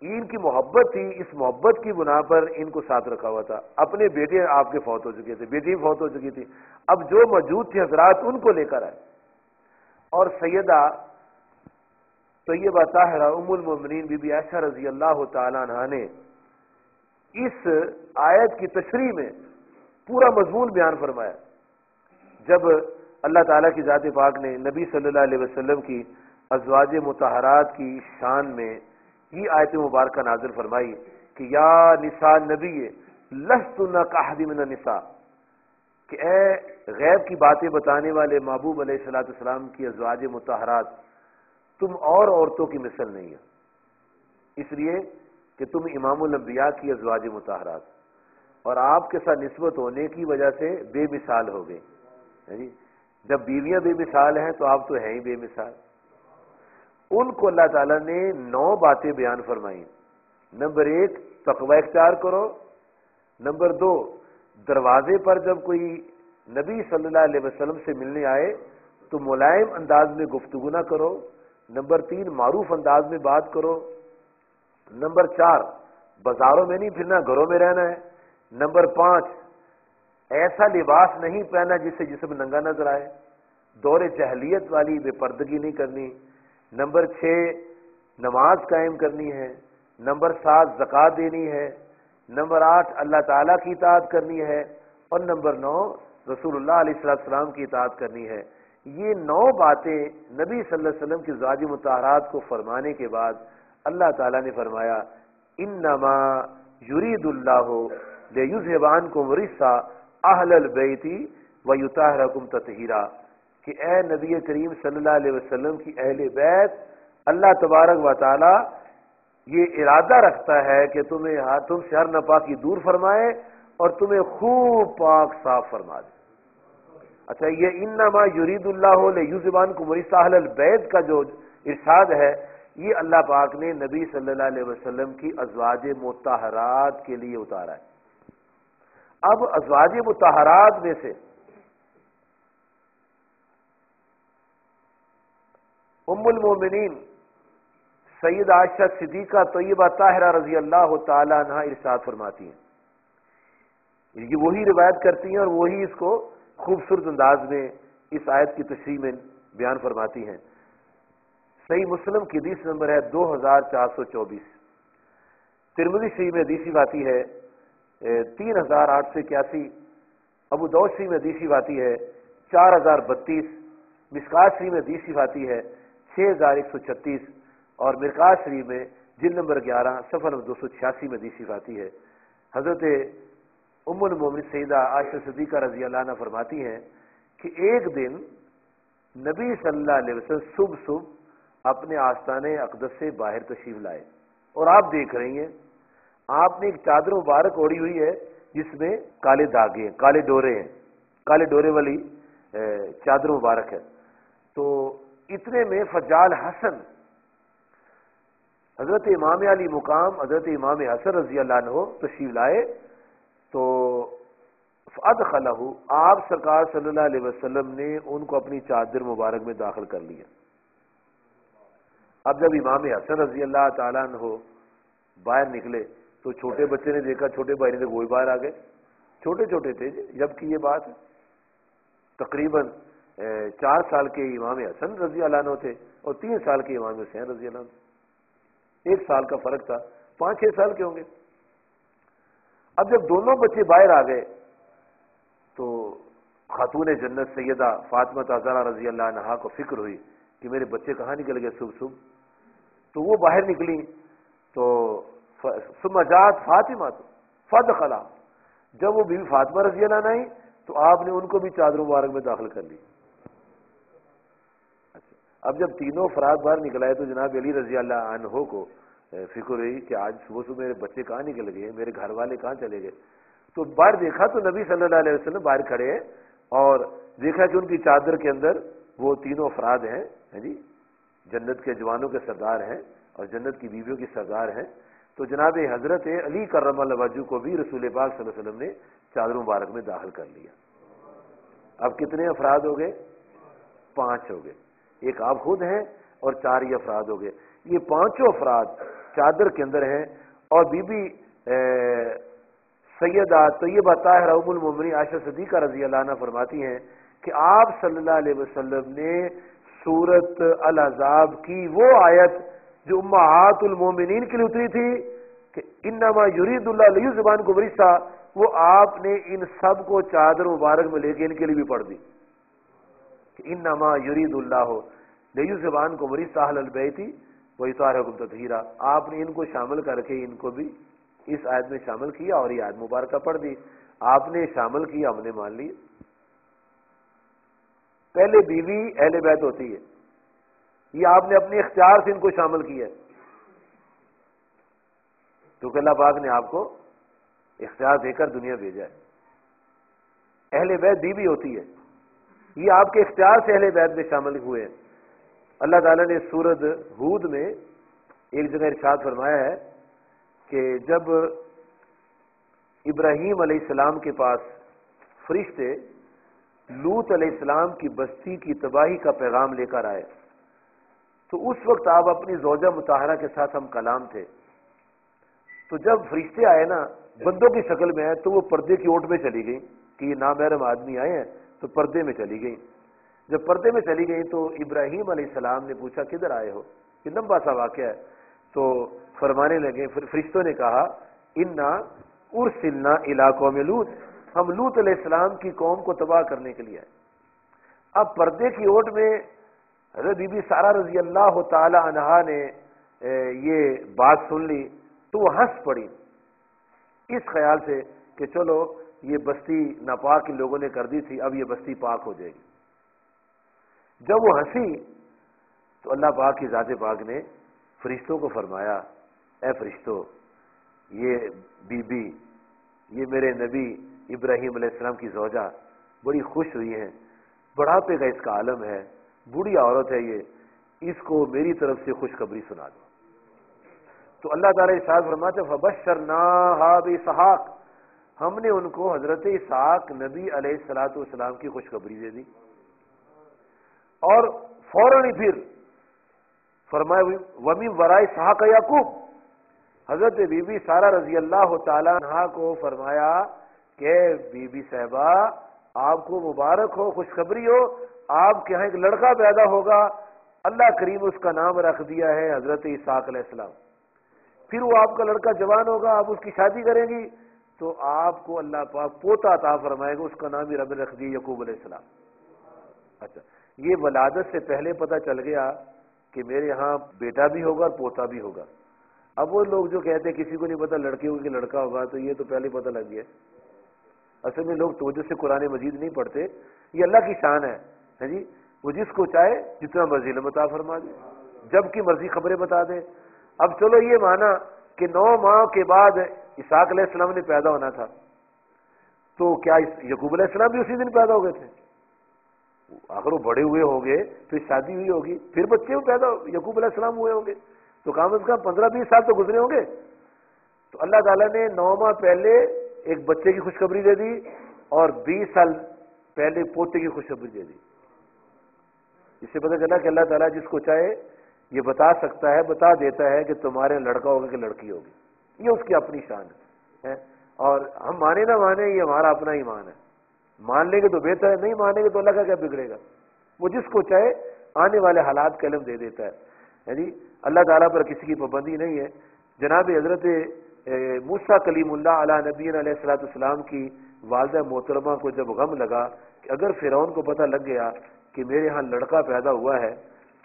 ان کی محبت تھی، اس محبت کی بنا پر ان کو ساتھ رکھا ہوا تھا۔ اپنے بیٹے آپ کے فوت ہو چکے تھے، بیٹی بھی فوت ہو چکی تھی، اب جو موجود تھے حضرات ان کو لے کر آئے، اور سیدہ طیبہ طاہرہ ام المومنین بی بی عائشہ رضی اللہ تعالی عنہا نے اس آیت کی تشریح میں پورا مضمون بیان فرمایا۔ جب اللہ تعالیٰ کی ذات پاک نے نبی صلی اللہ علیہ وسلم کی ازواج مطہرات کی شان میں یہ آیت مبارکہ نازل فرمائی کہ یا نساء نبی لستن کاحد من النساء، کہ اے غیب کی باتیں بتانے والے محبوب علیہ الصلوۃ والسلام کی ازواج مطہرات، تم اور عورتوں کی مثل نہیں ہے، اس لیے کہ تم امام الانبیاء کی ازواج مطہرات، اور آپ کے ساتھ نسبت ہونے کی وجہ سے بے مثال ہو گئی۔ جب بیویاں بے مثال ہیں تو آپ تو ہیں ہی بے مثال۔ ان کو اللہ تعالیٰ نے 9 باتیں بیان فرمائیں۔ نمبر 1 تقوی اختیار کرو، نمبر 2 دروازے پر جب کوئی نبی صلی اللہ علیہ وسلم سے ملنے آئے تو ملائم انداز میں گفتگو نہ کرو، نمبر 3 معروف انداز میں بات کرو، نمبر 4 بازاروں میں نہیں پھرنا، گھروں میں رہنا ہے، نمبر 5 ایسا لباس نہیں پہنا جس سے جسم ننگا نظر آئے، دور جہلیت والی بے پردگی نہیں کرنی، نمبر 6 نماز قائم کرنی ہے، نمبر 7 زکوٰۃ دینی ہے، نمبر 8 اللہ تعالیٰ کی اطاعت کرنی ہے، اور نمبر 9 رسول اللہ علیہ السلام کی اطاعت کرنی ہے۔ یہ 9 باتیں نبی صلی اللہ علیہ وسلم کی ازواج مطہرات کو فرمانے کے بعد اللہ تعالیٰ نے فرمایا انما یرید اللہ لیذھب عنکم الرجس اہل البیت ویطہرکم تطہیرا، کہ اے نبی کریم صلی اللہ علیہ وسلم کی اہل بیت، اللہ تبارک و تعالی یہ ارادہ رکھتا ہے کہ تم سے ہر ناپاکی دور فرمائے اور تمہیں خوب پاک صاف فرما دے۔ اچھا، یہ انما یرید اللہ لیذہبنکم الرجس اہل البیت کا جو ارشاد ہے، یہ اللہ پاک نے نبی صلی اللہ علیہ وسلم کی ازواج مطہرات کے لیے اتارا ہے۔ اب ازواج مطہرات میں سے ام المومنین سید عائشہ صدیقہ طیبہ طاہرہ رضی اللہ تعالی عنہ ارشاد فرماتی ہیں، یہ وہی روایت کرتی ہیں اور وہی اس کو خوبصورت انداز میں اس آیت کی تشریح میں بیان فرماتی ہیں۔ صحیح مسلم کی حدیث نمبر ہے 2424، ترمذی شریف میں حدیث آتی ہے 3881، ابو داؤد شریف میں حدیث آتی ہے 4032، مشکات شریف میں حدیث آتی ہے 6136، اور مرقات شریف میں جلد نمبر 11 صفحہ نمبر 286 میں حدیث آتی ہے۔ حضرت ام المومنین سیدہ عائشہ صدیقہ رضی اللہ عنہ فرماتی ہیں کہ ایک دن نبی صلی اللہ علیہ وسلم صبح اپنے آستانِ اقدس سے باہر تشریف لائے، اور آپ دیکھ رہی ہیں آپ نے ایک چادر مبارک اوڑھی ہوئی ہے جس میں کالے دھاگے ہیں، کالے ڈورے ہیں، کالے ڈورے والی چادر مبارک ہے۔ تو اتنے میں فجال حسن، حضرت امام علی مقام حضرت امام حسن رضی اللہ عنہ تشریف لائے، تو فادخلہ، آپ سرکار صلی اللہ علیہ وسلم نے ان کو اپنی چادر مبارک میں داخل کر لیا۔ اب جب امام حسن رضی اللہ تعالیٰ عنہ باہر نکلے تو چھوٹے بچے نے دیکھا، چھوٹے بھائی نے وہی باہر آ گئے، چھوٹے چھوٹے تھے جب کہ یہ بات تقریباً 4 سال کے امام حسن رضی اللہ عنہ تھے اور 3 سال کے امام حسین رضی اللہ عنہ، 1 سال کا فرق تھا، 5-6 سال کے ہوں گے۔ اب جب دونوں بچے باہر آ گئے تو خاتون جنت سیدہ فاطمہ زہرا رضی اللہ عنہا کو فکر ہوئی کہ میرے بچے کہاں نکل گئے صبح، تو وہ باہر نکلی، تو ثم جاءت فاطمہ فدخلا، جب وہ بیوی فاطمہ رضی اللہ عنہ آئی تو آپ نے ان کو بھی چادر مبارک میں داخل کر لی۔ اب جب تینوں افراد باہر نکل آئے تو جناب علی رضی اللہ عنہ کو فکر ہوئی کہ آج صبح میرے بچے کہاں نکل گئے، میرے گھر والے کہاں چلے گئے، تو باہر دیکھا تو نبی صلی اللہ علیہ وسلم باہر کھڑے ہیں اور دیکھا کہ ان کی چادر کے اندر وہ تینوں افراد ہیں جی، جنت کے جوانوں کے سردار ہیں اور جنت کی بیویوں کی سردار ہیں۔ تو جناب حضرت علی کرم اللہ وجہہ کو بھی رسول پاک صلی اللہ علیہ وسلم نے چادر مبارک میں داخل کر لیا۔ اب کتنے افراد ہو گئے؟ 5 ہو گئے، ایک آپ خود ہیں اور 4 یہ افراد ہو گئے۔ یہ 5 افراد چادر کے اندر ہیں، اور بی بی سیدہ طیبہ طاہرہ ام المومنین عائشہ صدیقہ رضی اللہ عنہ فرماتی ہیں کہ آپ صلی اللہ علیہ وسلم نے سورۃ الاحزاب کی وہ آیت جو امہات المومنین کے لیے اتری تھی کہ انما یرید اللہ لیذہبنکم الرجس، وہ آپ نے ان سب کو چادر مبارک میں لے کے ان کے لیے بھی پڑھ دی کہ انما یرید اللہ لیذہبنکم الرجس اہل البیت ویطہرکم تطہیرا، آپ نے ان کو شامل کر کے ان کو بھی اس آیت میں شامل کیا اور یہ آیت مبارکہ پڑھ دی۔ آپ نے شامل کیا، ہم نے مان لی۔ پہلے بیوی اہل بیت ہوتی ہے، یہ آپ نے اپنے اختیار سے ان کو شامل کیا، کیونکہ اللہ پاک نے آپ کو اختیار دے کر دنیا بھیجا ہے۔ اہل بیت بیوی ہوتی ہے، یہ آپ کے اختیار سے اہل بیت میں شامل ہوئے ہیں۔ اللہ تعالیٰ نے سورۃ ہود میں ایک جگہ ارشاد فرمایا ہے کہ جب ابراہیم علیہ السلام کے پاس فرشتے لوط علیہ السلام کی بستی کی تباہی کا پیغام لے کر آئے تو اس وقت آپ اپنی زوجہ مطہرہ کے ساتھ ہم کلام تھے، تو جب فرشتے آئے نا بندوں کی شکل میں آئے تو وہ پردے کی اوٹ میں چلی گئی کہ یہ نامحرم آدمی آئے ہیں، تو پردے میں چلی گئی۔ جب پردے میں چلی گئی تو ابراہیم علیہ السلام نے پوچھا کدھر آئے ہو، یہ لمبا سا واقعہ ہے، تو فرمانے لگے، فرشتوں نے کہا انا ارسلنا الی قوم لوط، ہم لوط علیہ السلام کی قوم کو تباہ کرنے کے لیے آئے۔ اب پردے کی اوٹ میں حضرت بی بی سارہ رضی اللہ تعالی عنہا نے یہ بات سن لی تو وہ ہنس پڑی اس خیال سے کہ چلو یہ بستی ناپاک ان لوگوں نے کر دی تھی، اب یہ بستی پاک ہو جائے گی۔ جب وہ ہنسی تو اللہ پاک کی ذات پاک نے فرشتوں کو فرمایا، اے فرشتوں، یہ بی بی، یہ میرے نبی ابراہیم علیہ السلام کی زوجہ بڑی خوش ہوئی ہیں، بڑھاپے کا اس کا عالم ہے، بوڑھی عورت ہے یہ، اس کو میری طرف سے خوشخبری سنا دو۔ تو اللہ تعالیٰ ارشاد فرماتے ہیں فبشرناہا باسحاق، ہم نے ان کو حضرت اسحاق نبی علیہ الصلوۃ والسلام کی خوشخبری دے دی، اور فوراً ہی پھر فرمایا وَمِن وَرَاءِ اسحاق یعقوب، حضرت بی بی سارہ رضی اللہ تعالیٰ عنہا کو فرمایا کہ بی بی صاحبہ آپ کو مبارک ہو، خوشخبری ہو، آپ کے ہاں ایک لڑکا پیدا ہوگا، اللہ کریم اس کا نام رکھ دیا ہے حضرت اسحاق علیہ السلام، پھر وہ آپ کا لڑکا جوان ہوگا، آپ اس کی شادی کریں گی تو آپ کو اللہ پاک پوتا عطا فرمائے گا، اس کا نام ہی رب نے رکھ دیا یعقوب علیہ السلام۔ اچھا، یہ ولادت سے پہلے پتہ چل گیا کہ میرے ہاں بیٹا بھی ہوگا اور پوتا بھی ہوگا۔ اب وہ لوگ جو کہتے ہیں کسی کو نہیں پتا لڑکی ہوگی کہ لڑکا ہوگا، تو یہ تو پہلے پتہ لگ گیا۔ اصل میں لوگ توجہ سے قرآن مجید نہیں پڑھتے، یہ اللہ کی شان ہے جی، وہ جس کو چاہے جتنا مرضی علم عطا فرما دے، جب کی مرضی خبریں بتا دے۔ اب چلو یہ مانا کہ 9 ماہ کے بعد اسحاق علیہ السلام نے پیدا ہونا تھا، تو کیا یعقوب علیہ السلام بھی اسی دن پیدا ہو گئے تھے؟ اگر وہ بڑے ہوئے ہوں گے پھر شادی ہوئی ہوگی، پھر بچے پیدا یعقوب علیہ السلام ہوئے ہوں گے، تو کم از کم 15-20 سال تو گزرے ہوں گے۔ تو اللہ تعالیٰ نے 9 ماہ پہلے ایک بچے کی خوشخبری دے دی اور 20 سال پہلے پوتے کی خوشخبری دے دی۔ اس سے پتہ چلا کہ اللہ تعالیٰ جس کو چاہے یہ بتا سکتا ہے، بتا دیتا ہے کہ تمہارے لڑکا ہوگا کہ لڑکی ہوگی، یہ اس کی اپنی شان ہے۔ اور ہم مانے نہ مانے یہ ہمارا اپنا ایمان ہے، مان لیں گے تو بہتر ہے، نہیں مانیں گے تو اللہ کا کیا بگڑے گا، وہ جس کو چاہے آنے والے حالات کا علم دے دیتا ہے جی، اللہ تعالیٰ پر کسی کی پابندی نہیں ہے۔ جناب حضرت موسیٰ کلیم اللہ علیہ نبینا علیہ الصلوۃ والسلام کی والدہ محترمہ کو جب غم لگا کہ اگر فرعون کو پتہ لگ گیا کہ میرے ہاں لڑکا پیدا ہوا ہے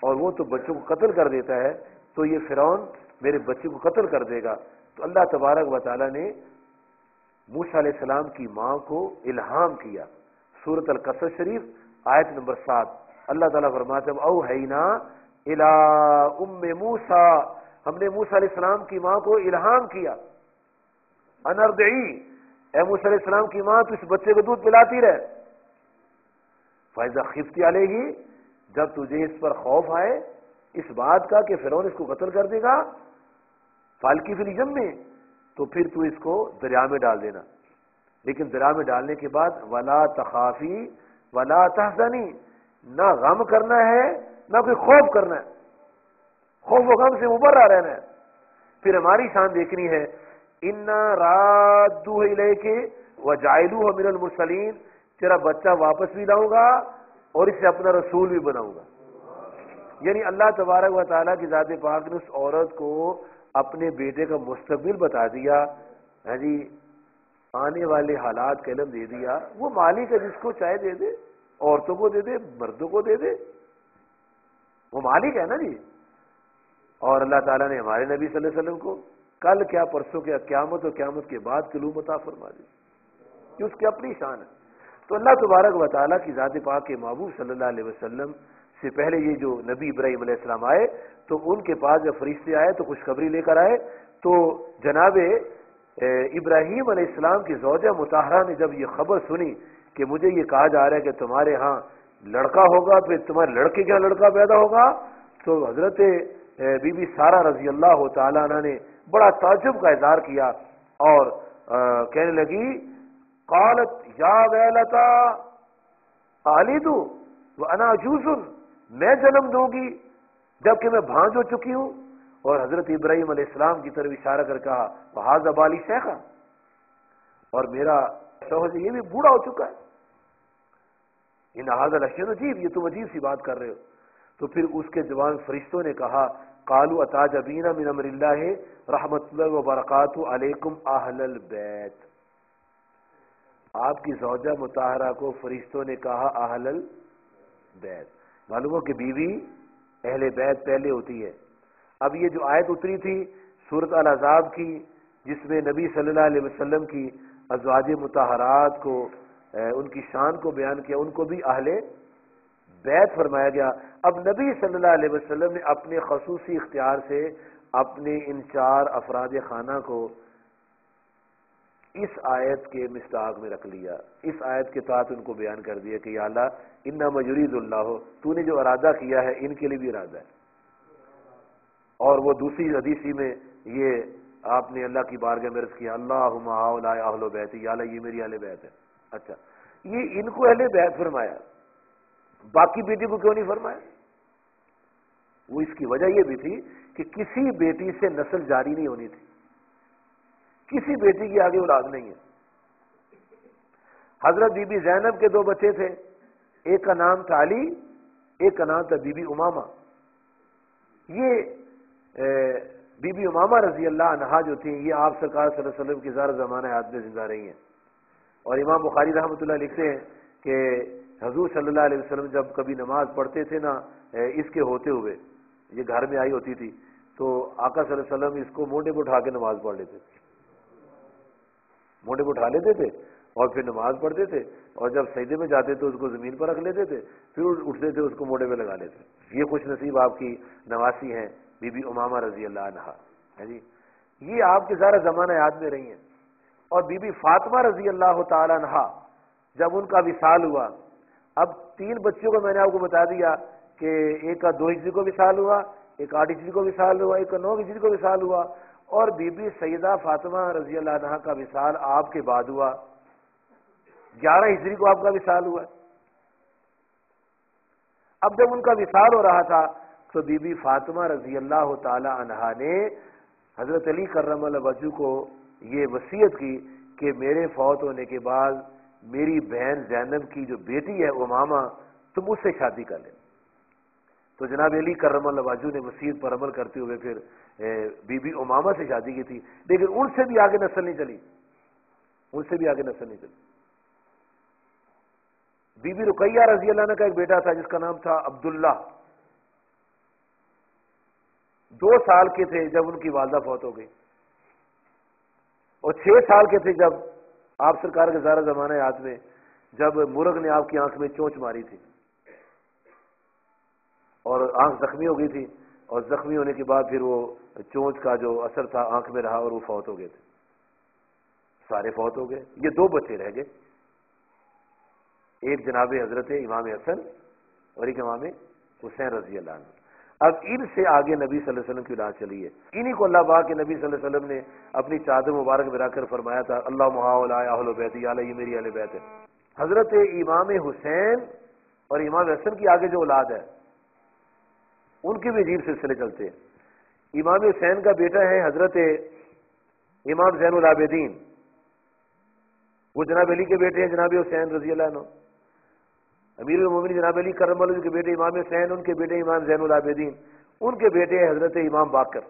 اور وہ تو بچوں کو قتل کر دیتا ہے، تو یہ فرعون میرے بچے کو قتل کر دے گا، تو اللہ تبارک و تعالیٰ نے موسیٰ علیہ السلام کی ماں کو الہام کیا۔ سورۃ القصص شریف آیت نمبر 7 اللہ تعالیٰ فرماتے ہیں اوحینا الی ام موسیٰ، ہم نے موسیٰ علیہ السلام کی ماں کو الہام کیا، ان ارضعی، اے موسیٰ علیہ السلام کی ماں تو اس بچے کو دودھ پلاتی رہے، فاذا خفتی علیہ، جب تجھے اس پر خوف آئے اس بات کا کہ فرعون اس کو قتل کر دے گا، فالکی فی الیم میں، تو پھر تو اس کو دریا میں ڈال دینا، لیکن دریا میں ڈالنے کے بعد ولا تخافی ولا تحزنی، نہ غم کرنا ہے نہ کوئی خوف کرنا ہے، خوف و غم سے مبرہ رہنا ہے۔ پھر ہماری شان دیکھنی ہے، انا رادوہ الیک وجاعلوہ من المرسلین، تیرا بچہ واپس بھی لاؤں گا اور اسے اپنا رسول بھی بناؤں گا۔ یعنی اللہ تبارک و تعالیٰ کی ذات پاک نے اس عورت کو اپنے بیٹے کا مستقبل بتا دیا، جی آنے والے حالات کا علم دے دیا۔ وہ مالک ہے، جس کو چاہے دے دے، عورتوں کو دے دے، مردوں کو دے دے، وہ مالک ہے نا جی۔ اور اللہ تعالیٰ نے ہمارے نبی صلی اللہ علیہ وسلم کو کل کیا پرسوں کیا قیامت اور قیامت کے بعد کی علوم عطا فرما دی، کہ اس کی اپنی شان ہے۔ تو اللہ تبارک و تعالیٰ کی ذات پاک کے محبوب صلی اللہ علیہ وسلم سے پہلے یہ جو نبی ابراہیم علیہ السلام آئے تو ان کے پاس جب فرشتے آئے تو خوشخبری لے کر آئے، تو جناب ابراہیم علیہ السلام کی زوجہ مطہرہ نے جب یہ خبر سنی کہ مجھے یہ کہا جا رہا ہے کہ تمہارے ہاں لڑکا ہوگا، پھر تمہارے لڑکے کے ہاں لڑکا پیدا ہوگا، تو حضرت بی بی سارہ رضی اللہ تعالیٰ عنہ نے بڑا تعجب کا اظہار کیا اور کہنے لگی قالت یا ویلتا آلد وانا عجوز، میں جنم دوں گی جبکہ میں بھانج ہو چکی ہوں۔ اور حضرت ابراہیم علیہ السلام کی طرف اشارہ کر کہا وہذا بالی شیخا، اور میرا شوہر یہ بھی بوڑھا ہو چکا ہے، ان ھذا لشیء عجیب، یہ تم عجیب سی بات کر رہے ہو۔ تو پھر اس کے جوان فرشتوں نے کہا قالوا اتعجبین من امر اللہ رحمت اللہ وبرکاتہ علیکم اہل البیت، آپ کی زوجہ مطہرہ کو فرشتوں نے کہا اہل البیت، معلوم ہو کہ بیوی اہل بیت پہلے ہوتی ہے۔ اب یہ جو آیت اتری تھی سورۃ الاحزاب کی، جس میں نبی صلی اللہ علیہ وسلم کی ازواج مطہرات کو ان کی شان کو بیان کیا، ان کو بھی اہل بیعت فرمایا گیا۔ اب نبی صلی اللہ علیہ وسلم نے اپنے خصوصی اختیار سے اپنے ان 4 افراد خانہ کو اس آیت کے مصداق میں رکھ لیا، اس آیت کے تحت ان کو بیان کر دیا کہ یا اللہ انما یرید اللہ، تو نے جو ارادہ کیا ہے ان کے لیے بھی ارادہ ہے۔ اور وہ دوسری حدیثی میں یہ آپ نے اللہ کی بارگاہ میں عرض کیا اللہم ہؤلاء اہل بیتی، یا اللہ یہ میری اہل بیت ہے۔ اچھا، یہ ان کو اہل بیت فرمایا، باقی بیٹی کو کیوں نہیں فرمایا؟ وہ اس کی وجہ یہ بھی تھی کہ کسی بیٹی سے نسل جاری نہیں ہونی تھی، کسی بیٹی کی آگے اولاد نہیں ہے۔ حضرت بی بی زینب کے 2 بچے تھے، ایک کا نام تھا علی، ایک کا نام تھا بی بی امامہ۔ یہ بی بی امامہ رضی اللہ عنہا جو تھیں، یہ آپ سرکار صلی اللہ علیہ وسلم کی زار زمانہ حیات میں زندہ رہی ہیں، اور امام بخاری رحمۃ اللہ لکھتے ہیں کہ حضور صلی اللہ علیہ وسلم جب کبھی نماز پڑھتے تھے نا اس کے ہوتے ہوئے، یہ گھر میں آئی ہوتی تھی تو آقا صلی اللہ علیہ وسلم اس کو موڈے پہ اٹھا کے نماز پڑھ لیتے تھے، موڈے پہ اٹھا لیتے تھے اور پھر نماز پڑھتے تھے، اور جب سجدے میں جاتے تو اس کو زمین پر رکھ لیتے تھے، پھر اٹھتے تھے اس کو موڈے پہ لگا لیتے۔ یہ خوش نصیب آپ کی نواسی ہیں بی بی امامہ رضی اللہ عنہا ہے جی، یہ آپ کے سارا زمانہ یاد میں رہی ہیں۔ اور بی بی فاطمہ رضی اللہ تعالی عنہا جب ان کا وصال ہوا، اب 3 بچوں کو میں نے آپ کو بتا دیا کہ ایک کا 2 ہجری کو وصال ہوا، ایک 8 ہجری کو وصال ہوا، ایک کا 9 ہجری کو وصال ہوا، اور بی بی سیدہ فاطمہ رضی اللہ عنہا کا وصال آپ کے بعد ہوا، 11 ہجری کو آپ کا وصال ہوا۔ اب جب ان کا وصال ہو رہا تھا تو بی بی فاطمہ رضی اللہ تعالی عنہا نے حضرت علی کرم اللہ وجہ کو یہ وصیت کی کہ میرے فوت ہونے کے بعد میری بہن زینب کی جو بیٹی ہے امامہ، تم اس سے شادی کر لیں۔ تو جناب علی کرم اللہ وجہ نے وصیت پر عمل کرتے ہوئے پھر بی بی امامہ سے شادی کی تھی، لیکن ان سے بھی آگے نسل نہیں چلی، ان سے بھی آگے نسل نہیں چلی۔ بی بی رقیہ رضی اللہ عنہ کا ایک بیٹا تھا جس کا نام تھا عبداللہ، 2 سال کے تھے جب ان کی والدہ فوت ہو گئی، اور 6 سال کے تھے جب آپ سرکار کے زارہ زمانہ یاد میں جب مرغ نے آپ کی آنکھ میں چونچ ماری تھی اور آنکھ زخمی ہو گئی تھی، اور زخمی ہونے کے بعد پھر وہ چونچ کا جو اثر تھا آنکھ میں رہا اور وہ فوت ہو گئے تھے، سارے فوت ہو گئے، یہ 2 بچے رہ گئے، ایک جناب حضرت امام حسن اور ایک امام حسین رضی اللہ عنہ۔ اب ان سے آگے نبی صلی اللہ علیہ وسلم کی اولاد چلی ہے، انہی کو اللہ پاک کے نبی صلی اللہ علیہ وسلم نے اپنی چادر مبارک میں رکھ کر فرمایا تھا اللہم ہؤلاء اہل بیت، یا اللہ یہ میری اہل بیت ہے۔ حضرت امام حسین اور امام حسن کی آگے جو اولاد ہے ان کے بھی عجیب سلسلے چلتے ہیں۔ امام حسین کا بیٹا ہے حضرت امام زین العابدین، وہ جناب علی کے بیٹے ہیں جناب حسین رضی اللہ عنہ۔ امیر المومنین جناب علی کرم اللہ کے بیٹے امام حسین، ان کے بیٹے امام زین العابدین، ان کے بیٹے ہیں حضرت امام باقر۔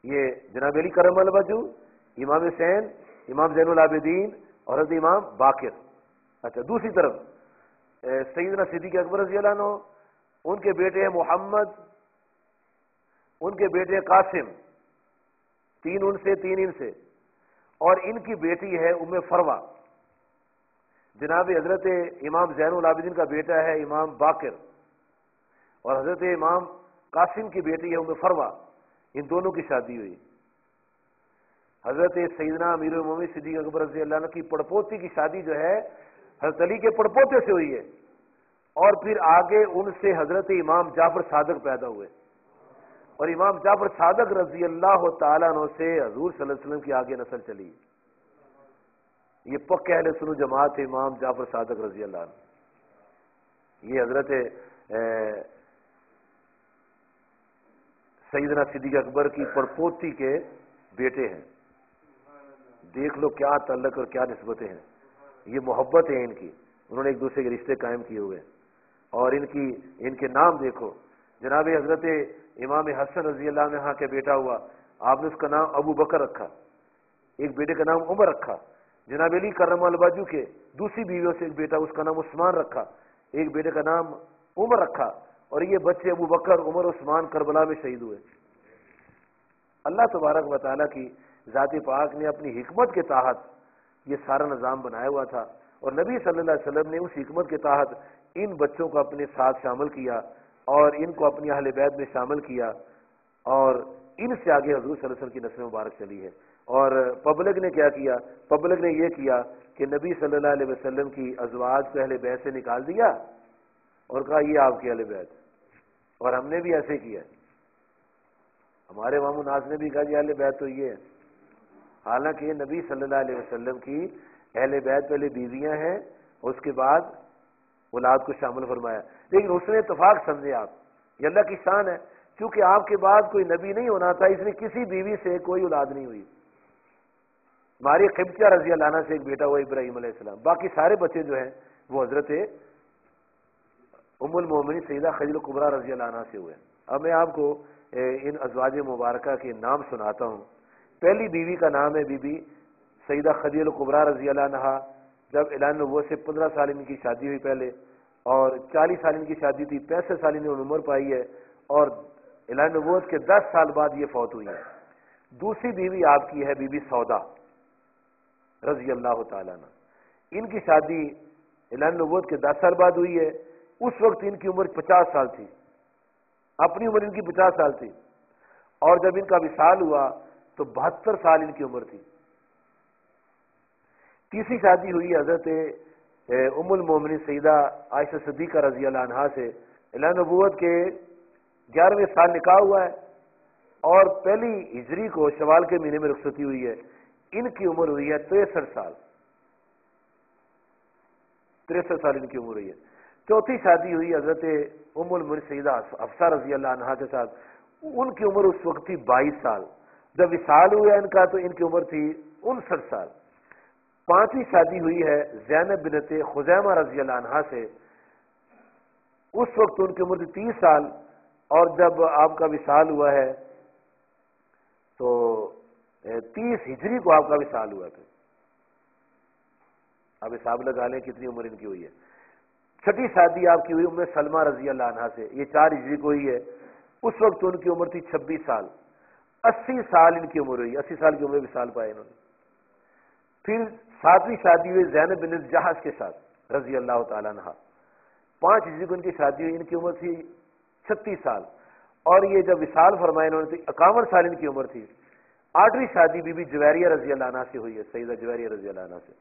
یہ جناب علی کرم اللہ وجہ، امام حسین، امام زین العابدین اور حضرت امام باقر۔ اچھا، دوسری طرف سیدنا صدیق اکبر رضی اللہ عنہ، ان کے بیٹے ہیں محمد، ان کے بیٹے ہیں قاسم، 3 ان سے 3 ان سے، اور ان کی بیٹی ہے ام فروہ۔ جناب حضرت امام زین العابدین کا بیٹا ہے امام باقر، اور حضرت امام قاسم کی بیٹی ہے ام فروہ، ان دونوں کی شادی ہوئی۔ حضرت سیدنا امیر المومنین صدیق اکبر رضی اللہ عنہ کی پڑپوتی کی شادی جو ہے حضرت علی کے پڑپوتے سے ہوئی ہے، اور پھر آگے ان سے حضرت امام جعفر صادق پیدا ہوئے، اور امام جعفر صادق رضی اللہ تعالیٰ عنہ سے حضور صلی اللہ علیہ وسلم کی آگے نسل چلی۔ یہ پکے اہل سنت جماعت ہے امام جعفر صادق رضی اللہ عنہ۔ یہ حضرت سیدنا صدیق اکبر کی پڑپوتی کے بیٹے ہیں، دیکھ لو کیا تعلق اور کیا نسبتیں ہیں، یہ محبت ہے ان کی، انہوں نے ایک دوسرے کے رشتے قائم کیے ہوئے، اور ان کے نام دیکھو۔ جناب حضرت امام حسن رضی اللہ عنہ کے بیٹا ہوا، آپ نے اس کا نام ابو بکر رکھا، ایک بیٹے کا نام عمر رکھا۔ جناب علی کرم اللہ وجہ کے دوسری بیویوں سے ایک بیٹا، اس کا نام عثمان رکھا، ایک بیٹے کا نام عمر رکھا، اور یہ بچے ابو بکر، عمر، عثمان کربلا میں شہید ہوئے۔ اللہ تبارک و تعالیٰ کی ذات پاک نے اپنی حکمت کے تحت یہ سارا نظام بنایا ہوا تھا، اور نبی صلی اللہ علیہ وسلم نے اس حکمت کے تحت ان بچوں کو اپنے ساتھ شامل کیا اور ان کو اپنی اہل بیت میں شامل کیا، اور ان سے آگے حضور صلی اللہ علیہ وسلم کی نسل مبارک چلی ہے۔ اور پبلک نے کیا کیا؟ پبلک نے یہ کیا کہ نبی صلی اللہ علیہ وسلم کی ازواج کو اہل بیت سے نکال دیا اور کہا یہ آپ کی اہل بیت، اور ہم نے بھی ایسے کیا۔ ہمارے امام الناس نے بھی کہا کہ اہل بیت تو یہ ہے، حالانکہ نبی صلی اللہ علیہ وسلم کی اہل بیت پہلے بیویاں ہیں، اس کے بعد اولاد کو شامل فرمایا، لیکن اس نے اتفاق سمجھے آپ، یہ اللہ کی شان ہے، کیونکہ آپ کے بعد کوئی نبی نہیں ہونا تھا، اس لیے کسی بیوی سے کوئی اولاد نہیں ہوئی۔ ماری قبطیہ رضی اللہ عنہ سے ایک بیٹا ہوا ابراہیم علیہ السلام، باقی سارے بچے جو ہیں وہ حضرت ام المومنین سیدہ خدیجہ کبریٰ رضی اللہ عنہ سے ہوئے۔ اب میں آپ کو ان ازواج مبارکہ کے نام سناتا ہوں۔ پہلی بیوی کا نام ہے بی بی سیدہ خدیجہ کبریٰ رضی اللہ عنہ۔ جب اعلان نبوت سے 15 سال ان کی شادی ہوئی پہلے، اور 40 سال ان کی شادی تھی، 65 سال انہوں نے عمر پائی ہے، اور اعلان نبوت کے 10 سال بعد یہ فوت ہوئی ہے۔ دوسری بیوی آپ کی ہے بی بی سودا رضی اللہ تعالیٰ عنہ۔ ان کی شادی اعلان نبوت کے 10 سال بعد ہوئی ہے۔ اس وقت ان کی عمر 50 سال تھی، اپنی عمر ان کی 50 سال تھی، اور جب ان کا وصال ہوا تو 72 سال ان کی عمر تھی۔ تیسری شادی ہوئی حضرت ام المومنین سیدہ عائشہ صدیقہ رضی اللہ عنہا سے، اعلان نبوت کے 11ویں سال نکاح ہوا ہے، اور پہلی ہجری کو شوال کے مہینے میں رخصتی ہوئی ہے۔ ان کی عمر ہوئی ہے 63 سال، 63 سال ان کی عمر ہوئی ہے۔ چوتھی شادی ہوئی حضرت ام المومنین سیدہ حفصہ رضی اللہ عنہا کے ساتھ، ان کی عمر اس وقت تھی 22 سال، جب وصال ہوا ان کا تو ان کی عمر تھی 59 سال۔ پانچویں شادی ہوئی ہے زینب بنت خزیمہ رضی اللہ عنہا سے، اس وقت ان کی عمر تھی 30 سال، اور جب آپ کا وصال ہوا ہے تو 30 ہجری کو آپ کا وصال ہوا تھا۔ اب حساب لگا لیں کتنی عمر ان کی ہوئی ہے۔ چھٹی شادی آپ کی ہوئی ام سلمہ رضی اللہ عنہا سے، یہ 4 ہجری کو ہوئی ہے، اس وقت ان کی عمر تھی 26 سال، 80 سال ان کی عمر ہوئی، 80 سال کی عمر وصال پائے انہوں نے۔ پھر 7ویں شادی ہوئی زینب بنت جہش کے ساتھ رضی اللہ تعالیٰ عنہ، 5 ہجری کو ان کی شادی ہوئی، ان کی عمر تھی 36 سال، اور یہ جب وصال فرمائے انہوں نے تو 51 سال ان کی عمر تھی۔ 8ویں شادی بی بی جویریہ رضی اللہ عنہ سے ہوئی ہے، سیدہ جویریہ رضی اللہ عنہ سے،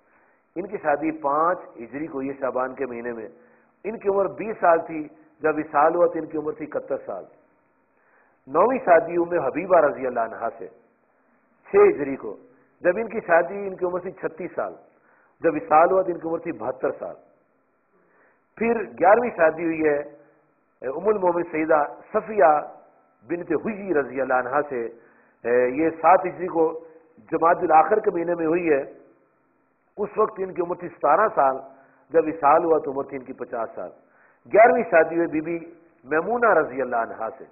ان کی شادی 5 ہجری کو ہوئی ہے شعبان کے مہینے میں، ان کی عمر 20 سال تھی، جب وصال ہوا تو ان کی عمر تھی 71 سال۔ 9ویں شادی ام حبیبہ رضی اللہ عنہا سے 6 ہجری کو، جب ان کی شادی ان کی عمر تھی 36 سال، جب وصال ہوا تو ان کی عمر تھی 72 سال۔ پھر 11ویں شادی ہوئی ہے ام المومنین سیدہ صفیہ بنت حیی رضی اللہ عنہا سے، یہ 7 ہجری کو جمادی الاخر کے مہینے میں ہوئی ہے، اس وقت ان کی عمر تھی 17 سال، جب وصال ہوا تو عمر تھی ان کی 50 سال۔ 11ویں شادی ہوئی بی بی میمونہ رضی اللہ عنہا سے،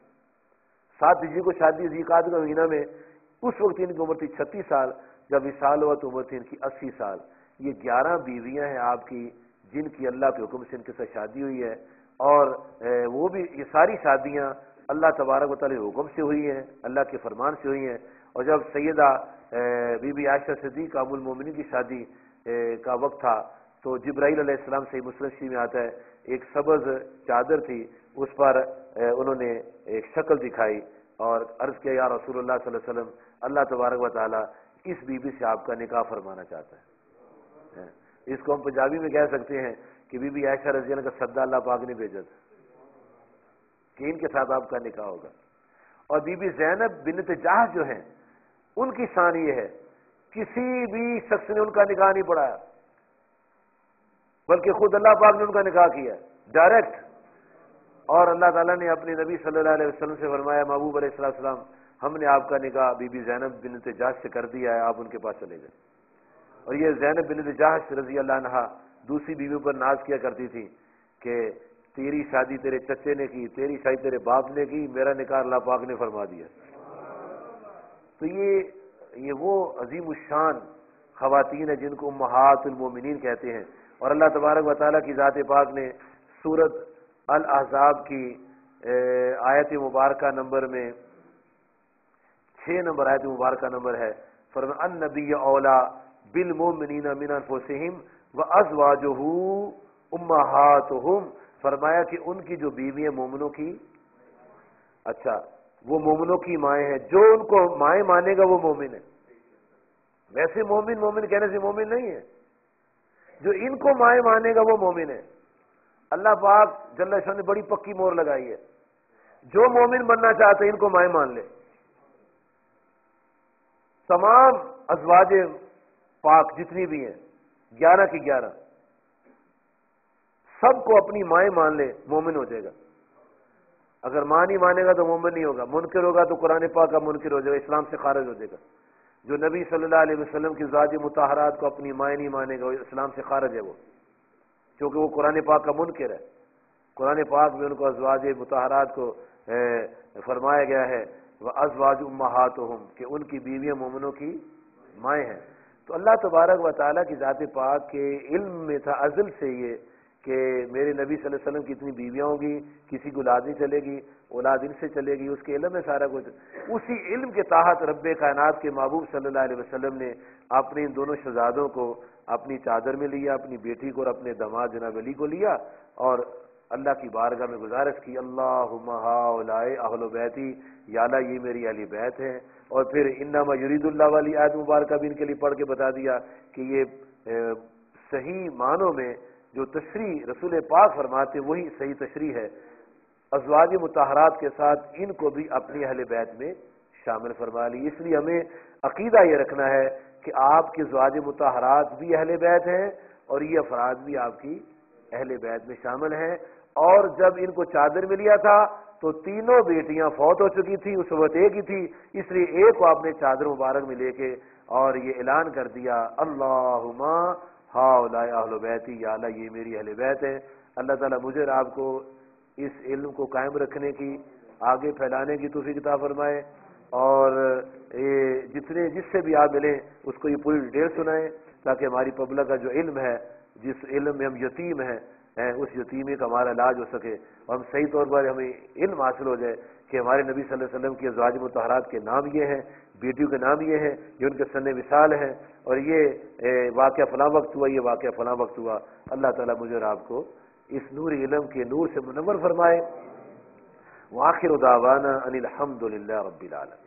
7 ہجری کو شادی ذی-القعدہ کے مہینہ میں، اس وقت ان کی عمر تھی 36 سال، جب وصال ہوا تو عمر تھی ان کی 80 سال۔ یہ 11 بیویاں ہیں آپ کی جن کی اللہ کے حکم سے ان کے ساتھ شادی ہوئی ہے، اور وہ بھی یہ ساری شادیاں اللہ تبارک و تعالی کے حکم سے ہوئی ہیں، اللہ کے فرمان سے ہوئی ہیں۔ اور جب سیدہ بی بی عائشہ صدیقہ ام المومنین کی شادی کا وقت تھا تو جبرائیل علیہ السلام سے مسلم شریف میں آتا ہے، ایک سبز چادر تھی، اس پر انہوں نے ایک شکل دکھائی اور عرض کیا یا رسول اللہ صلی اللہ علیہ وسلم، اللہ تبارک و تعالی اس بی سے آپ کا نکاح فرمانا چاہتا ہے۔ اس کو ہم پنجابی میں کہہ سکتے ہیں کہ بی بی عائشہ رضی اللہ عنہ کا سدا اللہ پاک نے بھیجا تھا کہ ان کے ساتھ آپ کا نکاح ہوگا۔ اور بی بی زینب بنت جہش جو ہیں، ان کی شان یہ ہے کسی بھی شخص نے ان کا نکاح نہیں پڑھایا، بلکہ خود اللہ پاک نے ان کا نکاح کیا ڈائریکٹ۔ اور اللہ تعالیٰ نے اپنے نبی صلی اللہ علیہ وسلم سے فرمایا محبوب علیہ السلام، ہم نے آپ کا نکاح بی بی زینب بنت جہش سے کر دیا ہے، آپ ان کے پاس چلے جائیں۔ اور یہ زینب بنت جہش رضی اللہ عنہا دوسری بیویوں پر ناز کیا کرتی تھی کہ تیری شادی تیرے چچے نے کی، تیری شادی تیرے باپ نے کی، میرا نکاح اللہ پاک نے فرما دیا۔ تو یہ وہ عظیم الشان خواتین ہیں جن کو امہات المومنین کہتے ہیں۔ اور اللہ تبارک و تعالیٰ کی ذات پاک نے سورۃ الاحزاب کی آیت مبارکہ نمبر میں 6 نمبر آیت مبارکہ نمبر ہے، فرمایا النبی اولا بالمؤمنین من انفسہم وَأَزْوَاجُهُ أُمَّهَاتُهُمْ، فرمایا کہ ان کی جو بیویاں مومنوں کی، اچھا وہ مومنوں کی مائیں ہیں، جو ان کو مائیں مانے گا وہ مومن ہے۔ ویسے مومن مومن کہنے سے مومن نہیں ہے، جو ان کو مائیں مانے گا وہ مومن ہے۔ اللہ پاک جل شان نے بڑی پکی مور لگائی ہے، جو مومن بننا چاہتے ہیں ان کو مائیں مان لے۔ تمام ازواج پاک جتنی بھی ہیں 11 کی 11 سب کو اپنی مائیں مان لے، مومن ہو جائے گا۔ اگر ماں نہیں مانے گا تو مومن نہیں ہوگا، منکر ہوگا تو قرآن پاک کا منکر ہو جائے گا، اسلام سے خارج ہو جائے گا۔ جو نبی صلی اللہ علیہ وسلم کی ازواج مطہرات کو اپنی مائیں نہیں مانے گا وہ اسلام سے خارج ہے، وہ کیونکہ وہ قرآن پاک کا منکر ہے۔ قرآن پاک میں ان کو ازواج مطہرات کو فرمایا گیا ہے وَأَزْوَاجُ أُمَّهَاتُهُمْ کہ ان کی بیویاں مومنوں کی مائیں ہیں۔ تو اللہ تبارک و تعالیٰ کی ذات پاک کے علم میں تھا ازل سے یہ کہ میرے نبی صلی اللہ علیہ وسلم کی اتنی بیویاں ہوں گی، کسی کی اولاد نہیں چلے گی، اولاد ان سے چلے گی، اس کے علم میں سارا کچھ۔ اسی علم کے تحت رب کائنات کے محبوب صلی اللہ علیہ وسلم نے اپنے ان دونوں شہزادوں کو اپنی چادر میں لیا، اپنی بیٹی کو اور اپنے داماد جناب علی کو لیا، اور اللہ کی بارگاہ میں گزارش کی اللہم ہؤلاء اہل بیتی، یا اللہ یہ میری اہل بیت ہیں۔ اور پھر انما یرید اللہ والی آیت مبارکہ بھی ان کے لیے پڑھ کے بتا دیا کہ یہ صحیح معنوں میں جو تشریح رسول پاک فرماتے وہی صحیح تشریح ہے۔ ازواج مطہرات کے ساتھ ان کو بھی اپنی اہل بیت میں شامل فرما لی۔ اس لیے ہمیں عقیدہ یہ رکھنا ہے کہ آپ کی ازواج مطہرات بھی اہل بیت ہیں اور یہ افراد بھی آپ کی اہل بیت میں شامل ہیں۔ اور جب ان کو چادر میں لیا تھا تو تینوں بیٹیاں فوت ہو چکی تھی، اس وقت ایک ہی تھی، اس لیے ایک کو آپ نے چادر مبارک میں لے کے اور یہ اعلان کر دیا اللہم ہؤلاء اہل بیتی، یا اللہ یہ میری اہل بیت ہے۔ اللہ تعالیٰ مجھے اور آپ کو اس علم کو قائم رکھنے کی، آگے پھیلانے کی توفیق عطا فرمائے، اور جس سے بھی آپ ملیں اس کو یہ پوری ڈیٹیل سنائیں تاکہ ہماری پبلک کا جو علم ہے، جس علم میں ہم یتیم ہیں، اس یتیمی کا ہمارا علاج ہو سکے، اور ہم صحیح طور پر ہمیں علم حاصل ہو جائے کہ ہمارے نبی صلی اللہ علیہ وسلم کی ازواج مطہرات کے نام یہ ہیں، بیٹیوں کے نام یہ ہیں، یہ ان کے سن وصال ہیں، اور یہ واقعہ فلاں وقت ہوا، یہ واقعہ فلاں وقت ہوا۔ اللہ تعالیٰ مجھے اور آپ کو اس نور علم کے نور سے منور فرمائے۔ وآخر دعوانا ان الحمد للہ رب العالمین۔